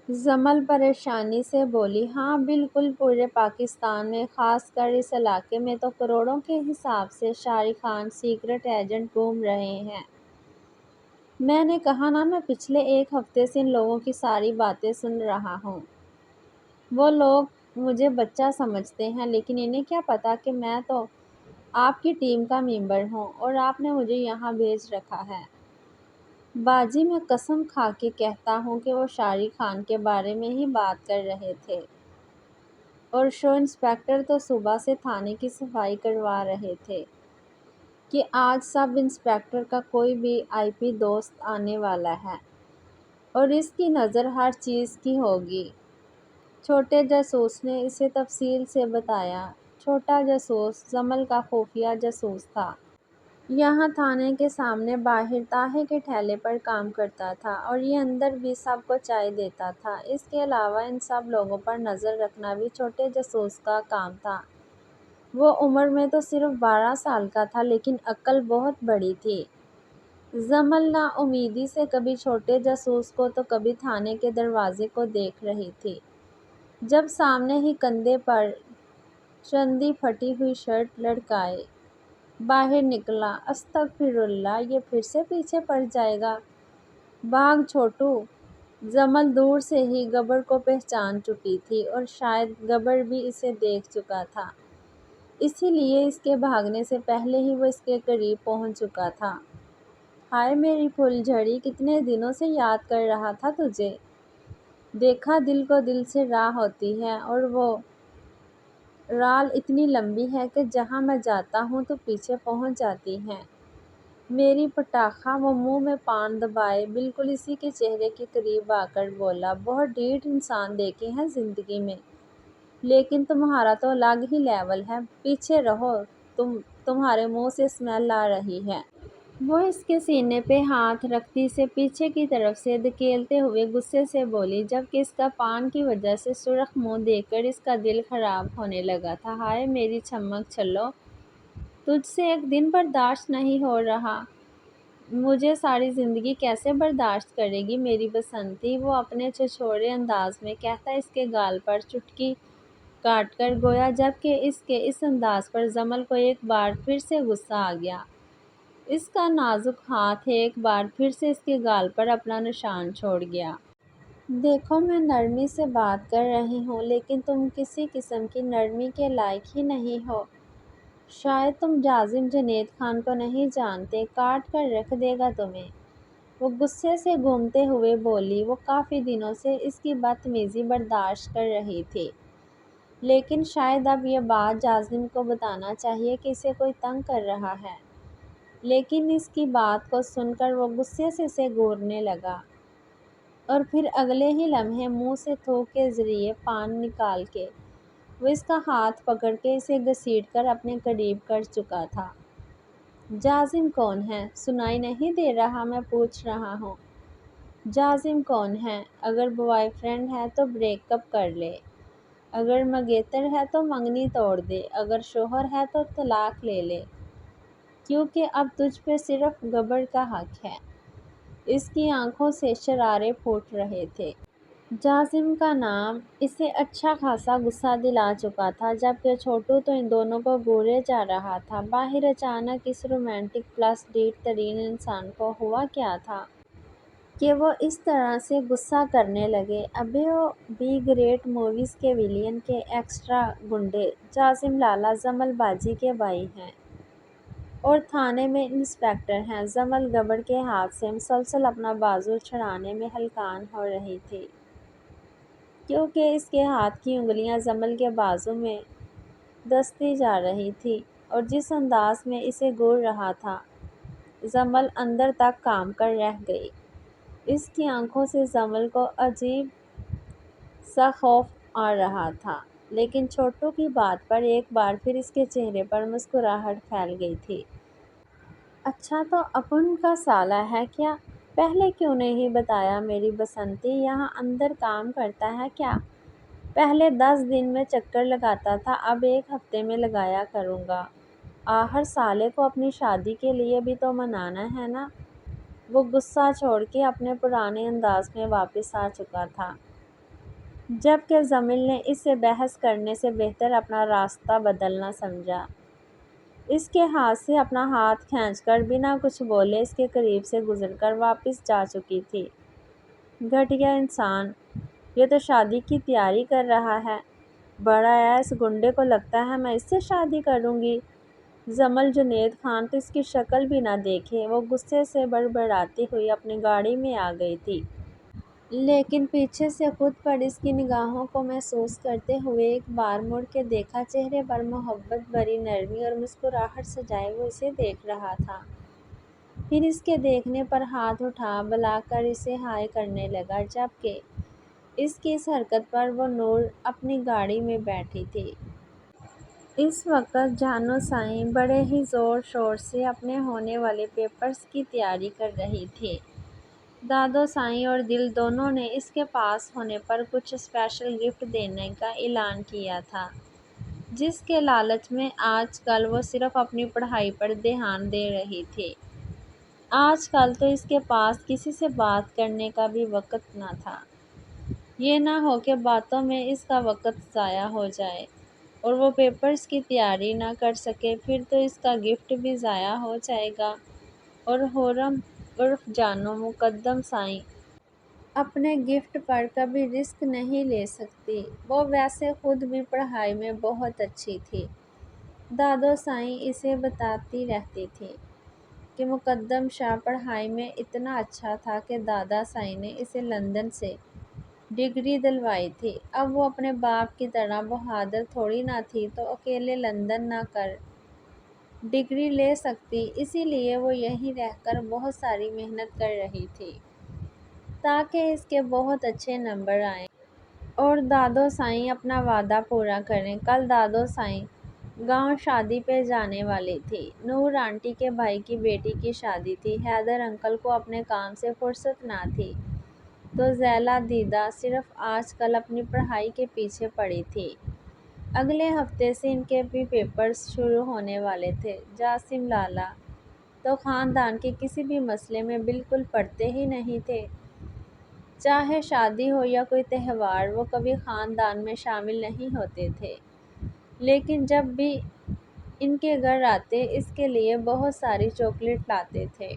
جمل پریشانی سے بولی۔ ہاں بالکل، پورے پاکستان میں، خاص کر اس علاقے میں تو کروڑوں کے حساب سے شاہ رخ خان سیکرٹ ایجنٹ گھوم رہے ہیں۔ میں نے کہا نا، میں پچھلے 1 ہفتے سے ان لوگوں کی ساری باتیں سن رہا ہوں۔ وہ لوگ مجھے بچہ سمجھتے ہیں، لیکن انہیں کیا پتا کہ میں تو آپ کی ٹیم کا ممبر ہوں اور آپ نے مجھے یہاں بھیج رکھا ہے۔ باجی، میں قسم کھا کے کہتا ہوں کہ وہ شاہ رخ خان کے بارے میں ہی بات کر رہے تھے، اور شو انسپکٹر تو صبح سے تھانے کی صفائی کروا رہے تھے کہ آج سب انسپکٹر کا کوئی بھی آئی پی دوست آنے والا ہے اور اس کی نظر ہر چیز کی ہوگی۔ چھوٹے جاسوس نے اسے تفصیل سے بتایا۔ چھوٹا جاسوس جمل کا خفیہ جاسوس تھا۔ یہاں تھانے کے سامنے باہر طاہر کے ٹھیلے پر کام کرتا تھا، اور یہ اندر بھی سب کو چائے دیتا تھا۔ اس کے علاوہ ان سب لوگوں پر نظر رکھنا بھی چھوٹے جاسوس کا کام تھا۔ وہ عمر میں تو صرف 12 سال کا تھا، لیکن عقل بہت بڑی تھی۔ جمل نا امیدی سے کبھی چھوٹے جاسوس کو تو کبھی تھانے کے دروازے کو دیکھ رہی تھی، جب سامنے ہی کندھے پر چندی پھٹی ہوئی شرٹ لٹکائے باہر نکلا۔ استغفر اللہ، یہ پھر سے پیچھے پڑ جائے گا، بھاگ چھوٹو۔ جمل دور سے ہی گبر کو پہچان چکی تھی، اور شاید گبر بھی اسے دیکھ چکا تھا، اسی لیے اس کے بھاگنے سے پہلے ہی وہ اس کے قریب پہنچ چکا تھا۔ ہائے میری پھول جھڑی، کتنے دنوں سے یاد کر رہا تھا تجھے۔ دیکھا، دل کو دل سے راہ ہوتی ہے، اور وہ رال اتنی لمبی ہے کہ جہاں میں جاتا ہوں تو پیچھے پہنچ جاتی ہیں میری پٹاخا۔ وہ منہ میں پان دبائے بالکل اسی کے چہرے کے قریب آ کر بولا، بہت ڈھیٹ انسان دیکھے ہیں زندگی میں، لیکن تمہارا تو الگ ہی لیول ہے، پیچھے رہو، تمہارے منہ سے اسمیل آ رہی ہے۔ وہ اس کے سینے پہ ہاتھ رکھتی اسے پیچھے کی طرف سے دھکیلتے ہوئے غصے سے بولی، جبکہ اس کا پان کی وجہ سے سرخ منہ دیکھ کر اس کا دل خراب ہونے لگا تھا۔ ہائے میری چھمک چھلو، تجھ سے ایک دن برداشت نہیں ہو رہا، مجھے ساری زندگی کیسے برداشت کرے گی میری بسنتی؟ وہ اپنے چھچھوڑے انداز میں کہتا اس کے گال پر چٹکی کاٹ کر گویا، جبکہ اس کے اس انداز پر جمل کو ایک بار پھر سے غصہ آ گیا۔ اس کا نازک ہاتھ ایک بار پھر سے اس کے گال پر اپنا نشان چھوڑ گیا۔ دیکھو میں نرمی سے بات کر رہی ہوں، لیکن تم کسی قسم کی نرمی کے لائق ہی نہیں ہو۔ شاید تم جازم جنید خان کو نہیں جانتے، کاٹ کر رکھ دے گا تمہیں۔ وہ غصے سے گھومتے ہوئے بولی۔ وہ کافی دنوں سے اس کی بدتمیزی برداشت کر رہی تھی، لیکن شاید اب یہ بات جازم کو بتانا چاہیے کہ اسے کوئی تنگ کر رہا ہے، لیکن اس کی بات کو سن کر وہ غصے سے اسے گھورنے لگا اور پھر اگلے ہی لمحے منہ سے تھوک کے ذریعے پان نکال کے وہ اس کا ہاتھ پکڑ کے اسے گھسیٹ کر اپنے قریب کر چکا تھا۔ جازم کون ہے؟ سنائی نہیں دے رہا؟ میں پوچھ رہا ہوں۔ جازم کون ہے؟ اگر بوائے فرینڈ ہے تو بریک اپ کر لے، اگر منگیتر ہے تو منگنی توڑ دے، اگر شوہر ہے تو طلاق لے لے، کیونکہ اب تجھ پہ صرف گبر کا حق ہے۔ اس کی آنکھوں سے شرارے پھوٹ رہے تھے۔ جازم کا نام اسے اچھا خاصا غصہ دلا چکا تھا، جبکہ چھوٹو تو ان دونوں کو گھورے جا رہا تھا۔ باہر اچانک اس رومانٹک پلس ڈھیٹ ترین انسان کو ہوا کیا تھا کہ وہ اس طرح سے غصہ کرنے لگے؟ ابے او بی گریٹ موویز کے ویلن کے ایکسٹرا گنڈے جازم لالہ جمل باجی کے بھائی ہیں اور تھانے میں انسپکٹر ہیں۔ جمل گبر کے ہاتھ سے مسلسل اپنا بازو چھڑانے میں ہلکان ہو رہی تھی، کیونکہ اس کے ہاتھ کی انگلیاں جمل کے بازو میں دستی جا رہی تھی اور جس انداز میں اسے گھور رہا تھا، جمل اندر تک کام کر رہ گئی۔ اس کی آنکھوں سے جمل کو عجیب سا خوف آ رہا تھا، لیکن چھوٹو کی بات پر ایک بار پھر اس کے چہرے پر مسکراہٹ پھیل گئی تھی۔ اچھا تو اپن کا سالہ ہے کیا؟ پہلے کیوں نہیں بتایا میری بسنتی؟ یہاں اندر کام کرتا ہے کیا؟ پہلے 10 دن میں چکر لگاتا تھا، اب 1 ہفتے میں لگایا کروں گا۔ آخر سالے کو اپنی شادی کے لیے بھی تو منانا ہے نا؟ وہ غصہ چھوڑ کے اپنے پرانے انداز میں واپس آ چکا تھا، جبکہ جمیل نے اس سے بحث کرنے سے بہتر اپنا راستہ بدلنا سمجھا۔ اس کے ہاتھ سے اپنا ہاتھ کھینچ کر بنا کچھ بولے اس کے قریب سے گزر کر واپس جا چکی تھی۔ گھٹیا انسان، یہ تو شادی کی تیاری کر رہا ہے۔ بڑا ایس گنڈے کو لگتا ہے میں اس سے شادی کروں گی؟ جمل جنید خان تو اس کی شکل بھی نہ دیکھے۔ وہ غصے سے بڑبڑاتی ہوئی اپنی گاڑی میں آ گئی تھی، لیکن پیچھے سے خود پر اس کی نگاہوں کو محسوس کرتے ہوئے ایک بار مڑ کے دیکھا، چہرے پر محبت بھری نرمی اور مسکراہٹ سجائے وہ اسے دیکھ رہا تھا۔ پھر اس کے دیکھنے پر ہاتھ اٹھا بلا کر اسے ہائے کرنے لگا، جبکہ اس کی اس حرکت پر وہ نور اپنی گاڑی میں بیٹھی تھی۔ اس وقت جانو سائیں بڑے ہی زور شور سے اپنے ہونے والے پیپرز کی تیاری کر رہی تھی۔ دادو سائیں اور دل دونوں نے اس کے پاس ہونے پر کچھ اسپیشل گفٹ دینے کا اعلان کیا تھا، جس کے لالچ میں آج کل وہ صرف اپنی پڑھائی پر دھیان دے رہی تھی۔ آج کل تو اس کے پاس کسی سے بات کرنے کا بھی وقت نہ تھا۔ یہ نہ ہو کہ باتوں میں اس کا وقت ضائع ہو جائے اور وہ پیپرز کی تیاری نہ کر سکے، پھر تو اس کا گفٹ بھی ضائع ہو جائے گا۔ اور خرم عرف جانو مقدم سائیں اپنے گفٹ پر کبھی رسک نہیں لے سکتی، وہ ویسے خود بھی پڑھائی میں بہت اچھی تھی۔ دادو سائیں اسے بتاتی رہتی تھی کہ مقدم شاہ پڑھائی میں اتنا اچھا تھا کہ دادا سائیں نے اسے لندن سے ڈگری دلوائی تھی۔ اب وہ اپنے باپ کی طرح بہادر تھوڑی نہ تھی تو اکیلے لندن نہ کر ڈگری لے سکتی، اسی لیے وہ یہیں رہ کر بہت ساری محنت کر رہی تھی تاکہ اس کے بہت اچھے نمبر آئیں اور دادو سائیں اپنا وعدہ پورا کریں۔ کل دادو سائیں گاؤں شادی پہ جانے والی تھی۔ نور آنٹی کے بھائی کی بیٹی کی شادی تھی۔ حیدر انکل کو اپنے کام سے فرصت نہ تھی تو ذیلا دیدہ صرف آج کل اپنی پڑھائی کے پیچھے پڑی تھی۔ اگلے ہفتے سے ان کے بھی پیپرز شروع ہونے والے تھے۔ جاسم لالا تو خاندان کے کسی بھی مسئلے میں بالکل پڑتے ہی نہیں تھے۔ چاہے شادی ہو یا کوئی تہوار، وہ کبھی خاندان میں شامل نہیں ہوتے تھے، لیکن جب بھی ان کے گھر آتے اس کے لیے بہت ساری چاکلیٹ لاتے تھے،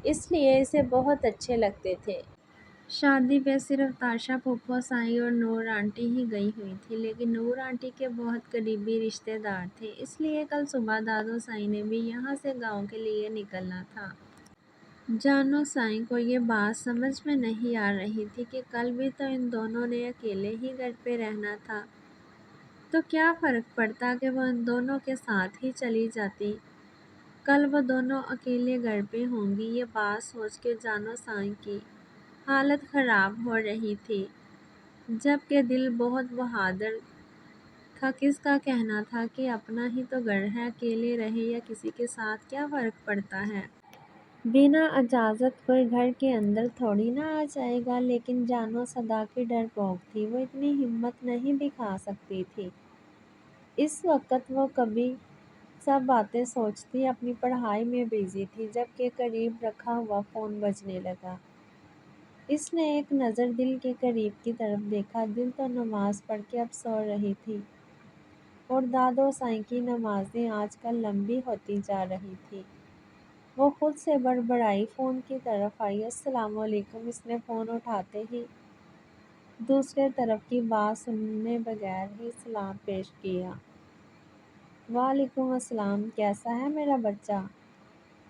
اس لیے اسے بہت اچھے لگتے تھے۔ شادی پہ صرف تاشا پھوپھو سائیں اور نور آنٹی ہی گئی ہوئی تھی، لیکن نور آنٹی کے بہت قریبی رشتے دار تھے، اس لیے کل صبح دادو سائیں نے بھی یہاں سے گاؤں کے لیے نکلنا تھا۔ جانو سائیں کو یہ بات سمجھ میں نہیں آ رہی تھی کہ کل بھی تو ان دونوں نے اکیلے ہی گھر پہ رہنا تھا، تو کیا فرق پڑتا کہ وہ ان دونوں کے ساتھ ہی چلی جاتی۔ کل وہ دونوں اکیلے گھر پہ ہوں گی، یہ بات سوچ کے جانو سائیں کی حالت خراب ہو رہی تھی، جبکہ دل بہت بہادر تھا۔ کس کا کہنا تھا کہ اپنا ہی تو گھر ہے، اکیلے رہے یا کسی کے ساتھ کیا فرق پڑتا ہے۔ بنا اجازت کوئی گھر کے اندر تھوڑی نہ آ جائے گا، لیکن جانو سدا کی ڈرپوک تھی، وہ اتنی ہمت نہیں دکھا سکتی تھی۔ اس وقت وہ کبھی سب باتیں سوچتی اپنی پڑھائی میں بزی تھی، جبکہ قریب رکھا ہوا فون بجنے لگا۔ اس نے ایک نظر دل کے قریب کی طرف دیکھا۔ دل تو نماز پڑھ کے اب سو رہی تھی اور دادو سائیں کی نمازیں آج کل لمبی ہوتی جا رہی تھی۔ وہ خود سے بڑبڑائی فون کی طرف آئی۔ السلام علیکم۔ اس نے فون اٹھاتے ہی دوسرے طرف کی بات سنے بغیر ہی سلام پیش کیا۔ وعلیکم السلام، کیسا ہے میرا بچہ؟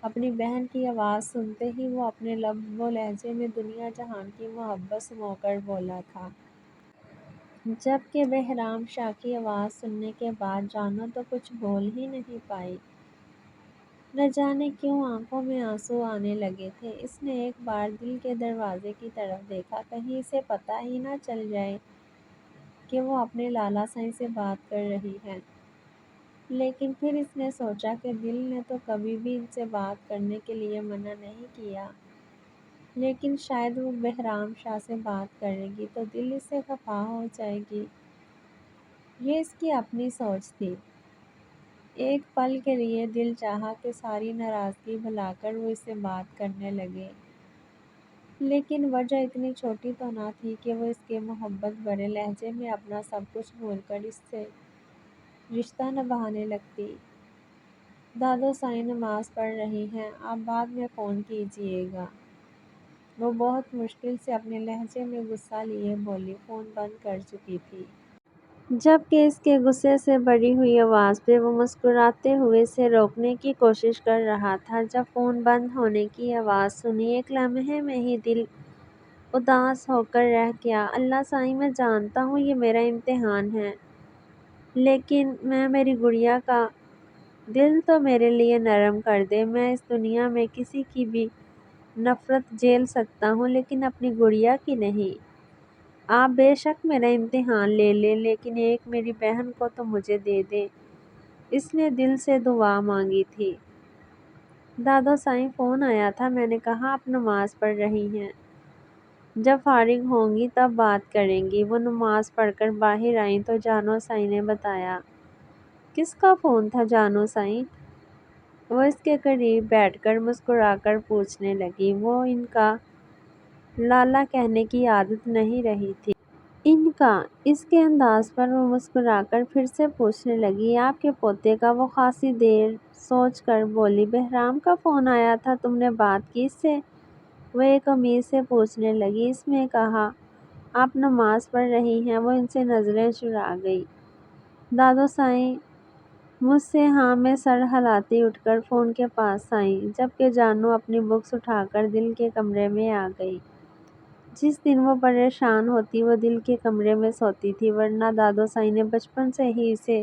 اپنی بہن کی آواز سنتے ہی وہ اپنے لب و لہجے میں دنیا جہان کی محبت سمو کر بولا تھا، جبکہ بہرام شاہ کی آواز سننے کے بعد جانو تو کچھ بول ہی نہیں پائی۔ نہ جانے کیوں آنکھوں میں آنسو آنے لگے تھے۔ اس نے ایک بار دل کے دروازے کی طرف دیکھا، کہیں اسے پتہ ہی نہ چل جائے کہ وہ اپنے لالا سائیں سے بات کر رہی ہے، لیکن پھر اس نے سوچا کہ دل نے تو کبھی بھی ان سے بات کرنے کے لیے منع نہیں کیا، لیکن شاید وہ بہرام شاہ سے بات کرے گی تو دل اس سے خفا ہو جائے گی۔ یہ اس کی اپنی سوچ تھی۔ ایک پل کے لیے دل چاہا کہ ساری ناراضگی بھلا کر وہ اس سے بات کرنے لگے، لیکن وجہ اتنی چھوٹی تو نہ تھی کہ وہ اس کے محبت بھرے لہجے میں اپنا سب کچھ بھول کر اس سے رشتہ نبھانے لگتی۔ دادو سائیں نماز پڑھ رہی ہیں، آپ بعد میں فون کیجیے گا، وہ بہت مشکل سے اپنے لہجے میں غصہ لیے بولی۔ فون بند کر چکی تھی، جبکہ اس کے غصے سے بھری ہوئی آواز پہ وہ مسکراتے ہوئے اسے روکنے کی کوشش کر رہا تھا۔ جب فون بند ہونے کی آواز سنی، ایک لمحے میں ہی دل اداس ہو کر رہ گیا۔ اللہ سائیں، میں جانتا ہوں یہ میرا امتحان ہے، لیکن میری گڑیا کا دل تو میرے لیے نرم کر دے۔ میں اس دنیا میں کسی کی بھی نفرت جھیل سکتا ہوں، لیکن اپنی گڑیا کی نہیں۔ آپ بے شک میرا امتحان لے لیں، لیکن ایک میری بہن کو تو مجھے دے دیں۔ اس نے دل سے دعا مانگی تھی۔ دادو سائیں، فون آیا تھا، میں نے کہا آپ نماز پڑھ رہی ہیں، جب فارغ ہوں گی تب بات کریں گی۔ وہ نماز پڑھ کر باہر آئیں تو جانو سائیں نے بتایا۔ کس کا فون تھا جانو سائیں؟ وہ اس کے قریب بیٹھ کر مسکرا کر پوچھنے لگی۔ وہ ان کا لالا کہنے کی عادت نہیں رہی تھی ان کا۔ اس کے انداز پر وہ مسکرا کر پھر سے پوچھنے لگی، آپ کے پوتے کا؟ وہ خاصی دیر سوچ کر بولی، بہرام کا فون آیا تھا، تم نے بات کی اس سے؟ وہ ایک امید سے پوچھنے لگی۔ اس میں کہا آپ نماز پڑھ رہی ہیں۔ وہ ان سے نظریں چرا گئی۔ دادو سائیں مجھ سے ہاں میں سر ہلاتی اٹھ کر فون کے پاس آئیں، جبکہ جانو اپنی بکس اٹھا کر دل کے کمرے میں آ گئی۔ جس دن وہ پریشان ہوتی وہ دل کے کمرے میں سوتی تھی، ورنہ دادو سائی نے بچپن سے ہی اسے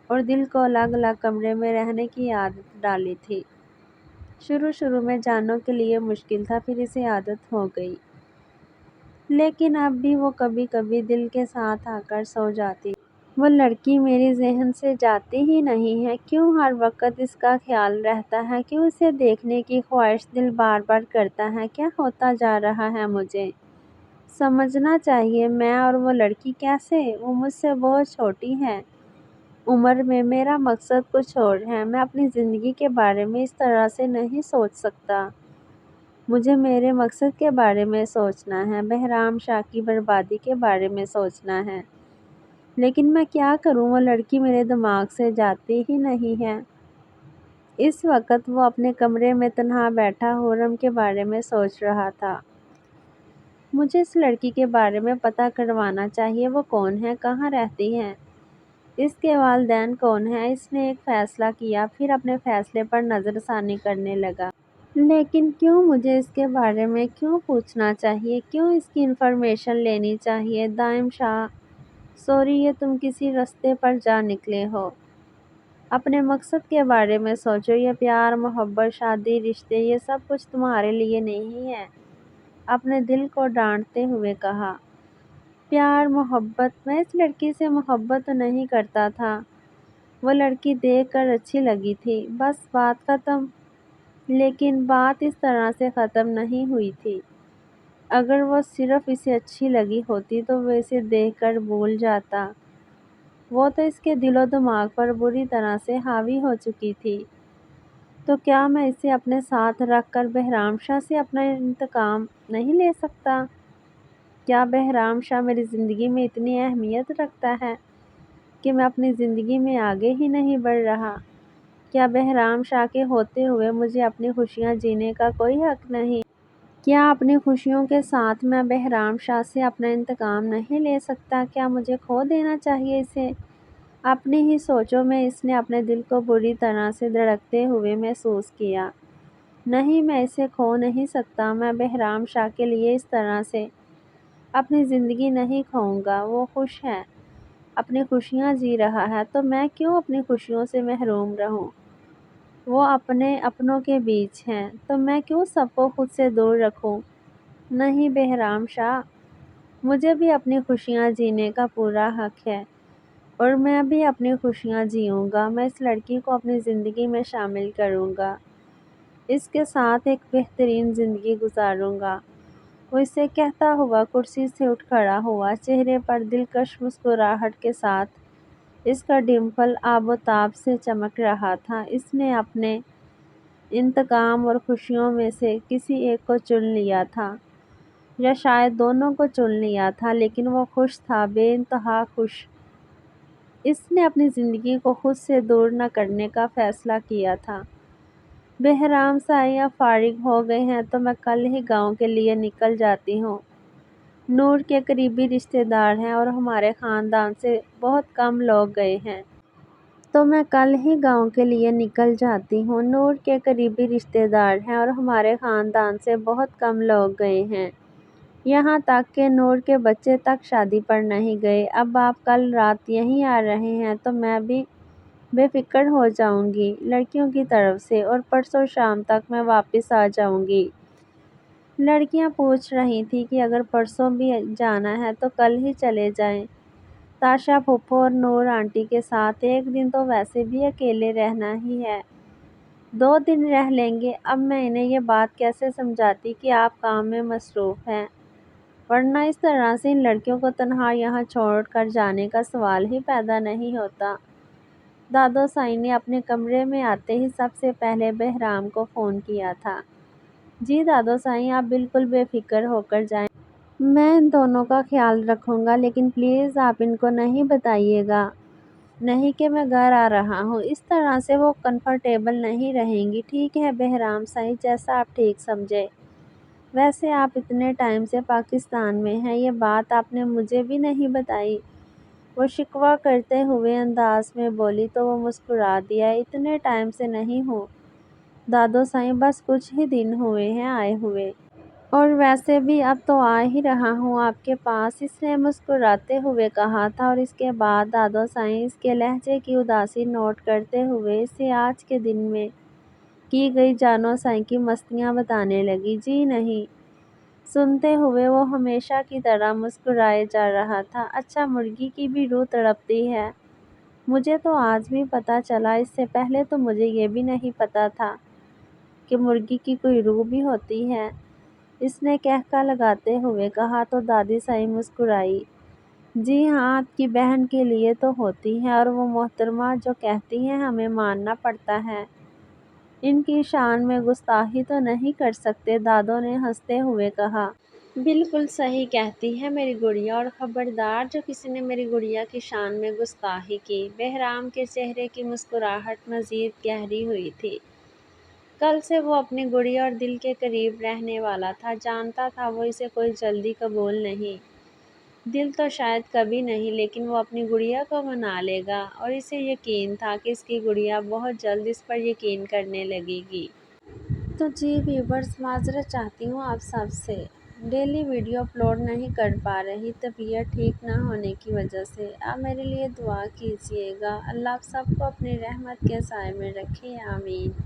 اور دل کو الگ الگ کمرے میں رہنے کی عادت ڈالی تھی۔ شروع میں جانوں کے لیے مشکل تھا، پھر اسے عادت ہو گئی، لیکن اب بھی وہ کبھی کبھی دل کے ساتھ آ کر سو جاتی۔ وہ لڑکی میری ذہن سے جاتی ہی نہیں ہے، کیوں ہر وقت اس کا خیال رہتا ہے، کیوں اسے دیکھنے کی خواہش دل بار بار کرتا ہے، کیا ہوتا جا رہا ہے؟ مجھے سمجھنا چاہیے۔ میں اور وہ لڑکی کیسے؟ وہ مجھ سے بہت چھوٹی ہے عمر میں، میرا مقصد کچھ اور ہے، میں اپنی زندگی کے بارے میں اس طرح سے نہیں سوچ سکتا۔ مجھے میرے مقصد کے بارے میں سوچنا ہے، بہرام شاہ کی بربادی کے بارے میں سوچنا ہے، لیکن میں کیا کروں؟ وہ لڑکی میرے دماغ سے جاتی ہی نہیں ہے۔ اس وقت وہ اپنے کمرے میں تنہا بیٹھا خرم کے بارے میں سوچ رہا تھا۔ مجھے اس لڑکی کے بارے میں پتہ کروانا چاہیے، وہ کون ہے، کہاں رہتی ہے، اس کے والدین کون ہیں؟ اس نے ایک فیصلہ کیا، پھر اپنے فیصلے پر نظر ثانی کرنے لگا۔ لیکن کیوں مجھے اس کے بارے میں کیوں پوچھنا چاہیے، کیوں اس کی انفارمیشن لینی چاہیے؟ دائم شاہ، سوری، یہ تم کسی رستے پر جا نکلے ہو۔ اپنے مقصد کے بارے میں سوچو، یہ پیار، محبت، شادی، رشتے، یہ سب کچھ تمہارے لیے نہیں ہے۔ اپنے دل کو ڈانٹتے ہوئے کہا۔ پیار، محبت؟ میں اس لڑکی سے محبت تو نہیں کرتا تھا، وہ لڑکی دیکھ کر اچھی لگی تھی، بس بات ختم۔ لیکن بات اس طرح سے ختم نہیں ہوئی تھی۔ اگر وہ صرف اسے اچھی لگی ہوتی تو وہ اسے دیکھ کر بھول جاتا، وہ تو اس کے دل و دماغ پر بری طرح سے حاوی ہو چکی تھی۔ تو کیا میں اسے اپنے ساتھ رکھ کر بہرام شاہ سے اپنا انتقام نہیں لے سکتا؟ کیا بہرام شاہ میری زندگی میں اتنی اہمیت رکھتا ہے کہ میں اپنی زندگی میں آگے ہی نہیں بڑھ رہا؟ کیا بہرام شاہ کے ہوتے ہوئے مجھے اپنی خوشیاں جینے کا کوئی حق نہیں؟ کیا اپنی خوشیوں کے ساتھ میں بہرام شاہ سے اپنا انتقام نہیں لے سکتا؟ کیا مجھے کھو دینا چاہیے اسے؟ اپنی ہی سوچوں میں اس نے اپنے دل کو بری طرح سے دھڑکتے ہوئے محسوس کیا۔ نہیں، میں اسے کھو نہیں سکتا، میں بہرام شاہ کے لیے اس طرح سے اپنی زندگی نہیں کھوؤں گا۔ وہ خوش ہے، اپنی خوشیاں جی رہا ہے، تو میں کیوں اپنی خوشیوں سے محروم رہوں؟ وہ اپنے اپنوں کے بیچ ہیں، تو میں کیوں سب کو خود سے دور رکھوں؟ نہیں بہرام شاہ، مجھے بھی اپنی خوشیاں جینے کا پورا حق ہے، اور میں بھی اپنی خوشیاں جیوں گا۔ میں اس لڑکی کو اپنی زندگی میں شامل کروں گا، اس کے ساتھ ایک بہترین زندگی گزاروں گا۔ وہ اسے کہتا ہوا کرسی سے اٹھ کھڑا ہوا، چہرے پر دلکش مسکراہٹ کے ساتھ۔ اس کا ڈمپل آب و تاب سے چمک رہا تھا۔ اس نے اپنے انتقام اور خوشیوں میں سے کسی ایک کو چن لیا تھا، یا شاید دونوں کو چن لیا تھا، لیکن وہ خوش تھا، بے انتہا خوش۔ اس نے اپنی زندگی کو خود سے دور نہ کرنے کا فیصلہ کیا تھا۔ بہرام صاحب اب فارغ ہو گئے ہیں تو میں کل ہی گاؤں کے لیے نکل جاتی ہوں۔ نور کے قریبی رشتے دار ہیں اور ہمارے خاندان سے بہت کم لوگ گئے ہیں۔ تو میں کل ہی گاؤں کے لیے نکل جاتی ہوں۔ نور کے قریبی رشتے دار ہیں اور ہمارے خاندان سے بہت کم لوگ گئے ہیں، یہاں تک کہ نور کے بچے تک شادی پر نہیں گئے۔ اب آپ کل رات یہیں آ رہے ہیں تو میں بھی بے فکر ہو جاؤں گی لڑکیوں کی طرف سے، اور پرسوں شام تک میں واپس آ جاؤں گی۔ لڑکیاں پوچھ رہی تھیں کہ اگر پرسوں بھی جانا ہے تو کل ہی چلے جائیں، تاشا پھوپھو اور نور آنٹی کے ساتھ۔ ایک دن تو ویسے بھی اکیلے رہنا ہی ہے، 2 دن رہ لیں گے۔ اب میں انہیں یہ بات کیسے سمجھاتی کہ آپ کام میں مصروف ہیں، ورنہ اس طرح سے ان لڑکیوں کو تنہا یہاں چھوڑ کر جانے کا سوال ہی پیدا نہیں ہوتا۔ دادو سائی نے اپنے کمرے میں آتے ہی سب سے پہلے بہرام کو فون کیا تھا۔ جی دادو سائی، آپ بالکل بے فکر ہو کر جائیں، میں ان دونوں کا خیال رکھوں گا، لیکن پلیز آپ ان کو نہیں بتائیے گا نہیں کہ میں گھر آ رہا ہوں، اس طرح سے وہ کمفرٹیبل نہیں رہیں گی۔ ٹھیک ہے بہرام صاحب، جیسا آپ ٹھیک سمجھے۔ ویسے آپ اتنے ٹائم سے پاکستان میں ہیں، یہ بات آپ نے مجھے بھی نہیں بتائی، وہ شکوہ کرتے ہوئے انداز میں بولی تو وہ مسکرا دیا۔ اتنے ٹائم سے نہیں ہوں دادو صاحب، بس کچھ ہی دن ہوئے ہیں آئے ہوئے۔ اور ویسے بھی اب تو آ ہی رہا ہوں آپ کے پاس، اس نے مسکراتے ہوئے کہا تھا، اور اس کے بعد دادو سائیں اس کے لہجے کی اداسی نوٹ کرتے ہوئے اسے آج کے دن میں کی گئی جانو سائیں کی مستیاں بتانے لگی۔ جی نہیں، سنتے ہوئے وہ ہمیشہ کی طرح مسکرائے جا رہا تھا۔ اچھا، مرغی کی بھی روح تڑپتی ہے؟ مجھے تو آج بھی پتہ چلا، اس سے پہلے تو مجھے یہ بھی نہیں پتہ تھا کہ مرغی کی کوئی روح بھی ہوتی ہے، اس نے کہکا لگاتے ہوئے کہا تو دادی سائیں مسکرائی۔ جی ہاں، آپ کی بہن کے لیے تو ہوتی ہے، اور وہ محترمہ جو کہتی ہیں ہمیں ماننا پڑتا ہے۔ ان کی شان میں گستاخی تو نہیں کر سکتے، دادو نے ہنستے ہوئے کہا۔ بالکل صحیح کہتی ہے میری گڑیا، اور خبردار جو کسی نے میری گڑیا کی شان میں گستاخی کی۔ بہرام کے چہرے کی مسکراہٹ مزید گہری ہوئی تھی۔ کل سے وہ اپنی گڑیا اور دل کے قریب رہنے والا تھا، جانتا تھا وہ اسے کوئی جلدی قبول نہیں، دل تو شاید کبھی نہیں، لیکن وہ اپنی گڑیا کو منا لے گا، اور اسے یقین تھا کہ اس کی گڑیا بہت جلد اس پر یقین کرنے لگے گی۔ تو جی ویورز، معذرت چاہتی ہوں آپ سب سے، ڈیلی ویڈیو اپلوڈ نہیں کر پا رہی، طبیعت ٹھیک نہ ہونے کی وجہ سے۔ آپ میرے لیے دعا کیجیے گا، اللہ آپ سب کو اپنی رحمت کے سائے میں رکھے، آمین۔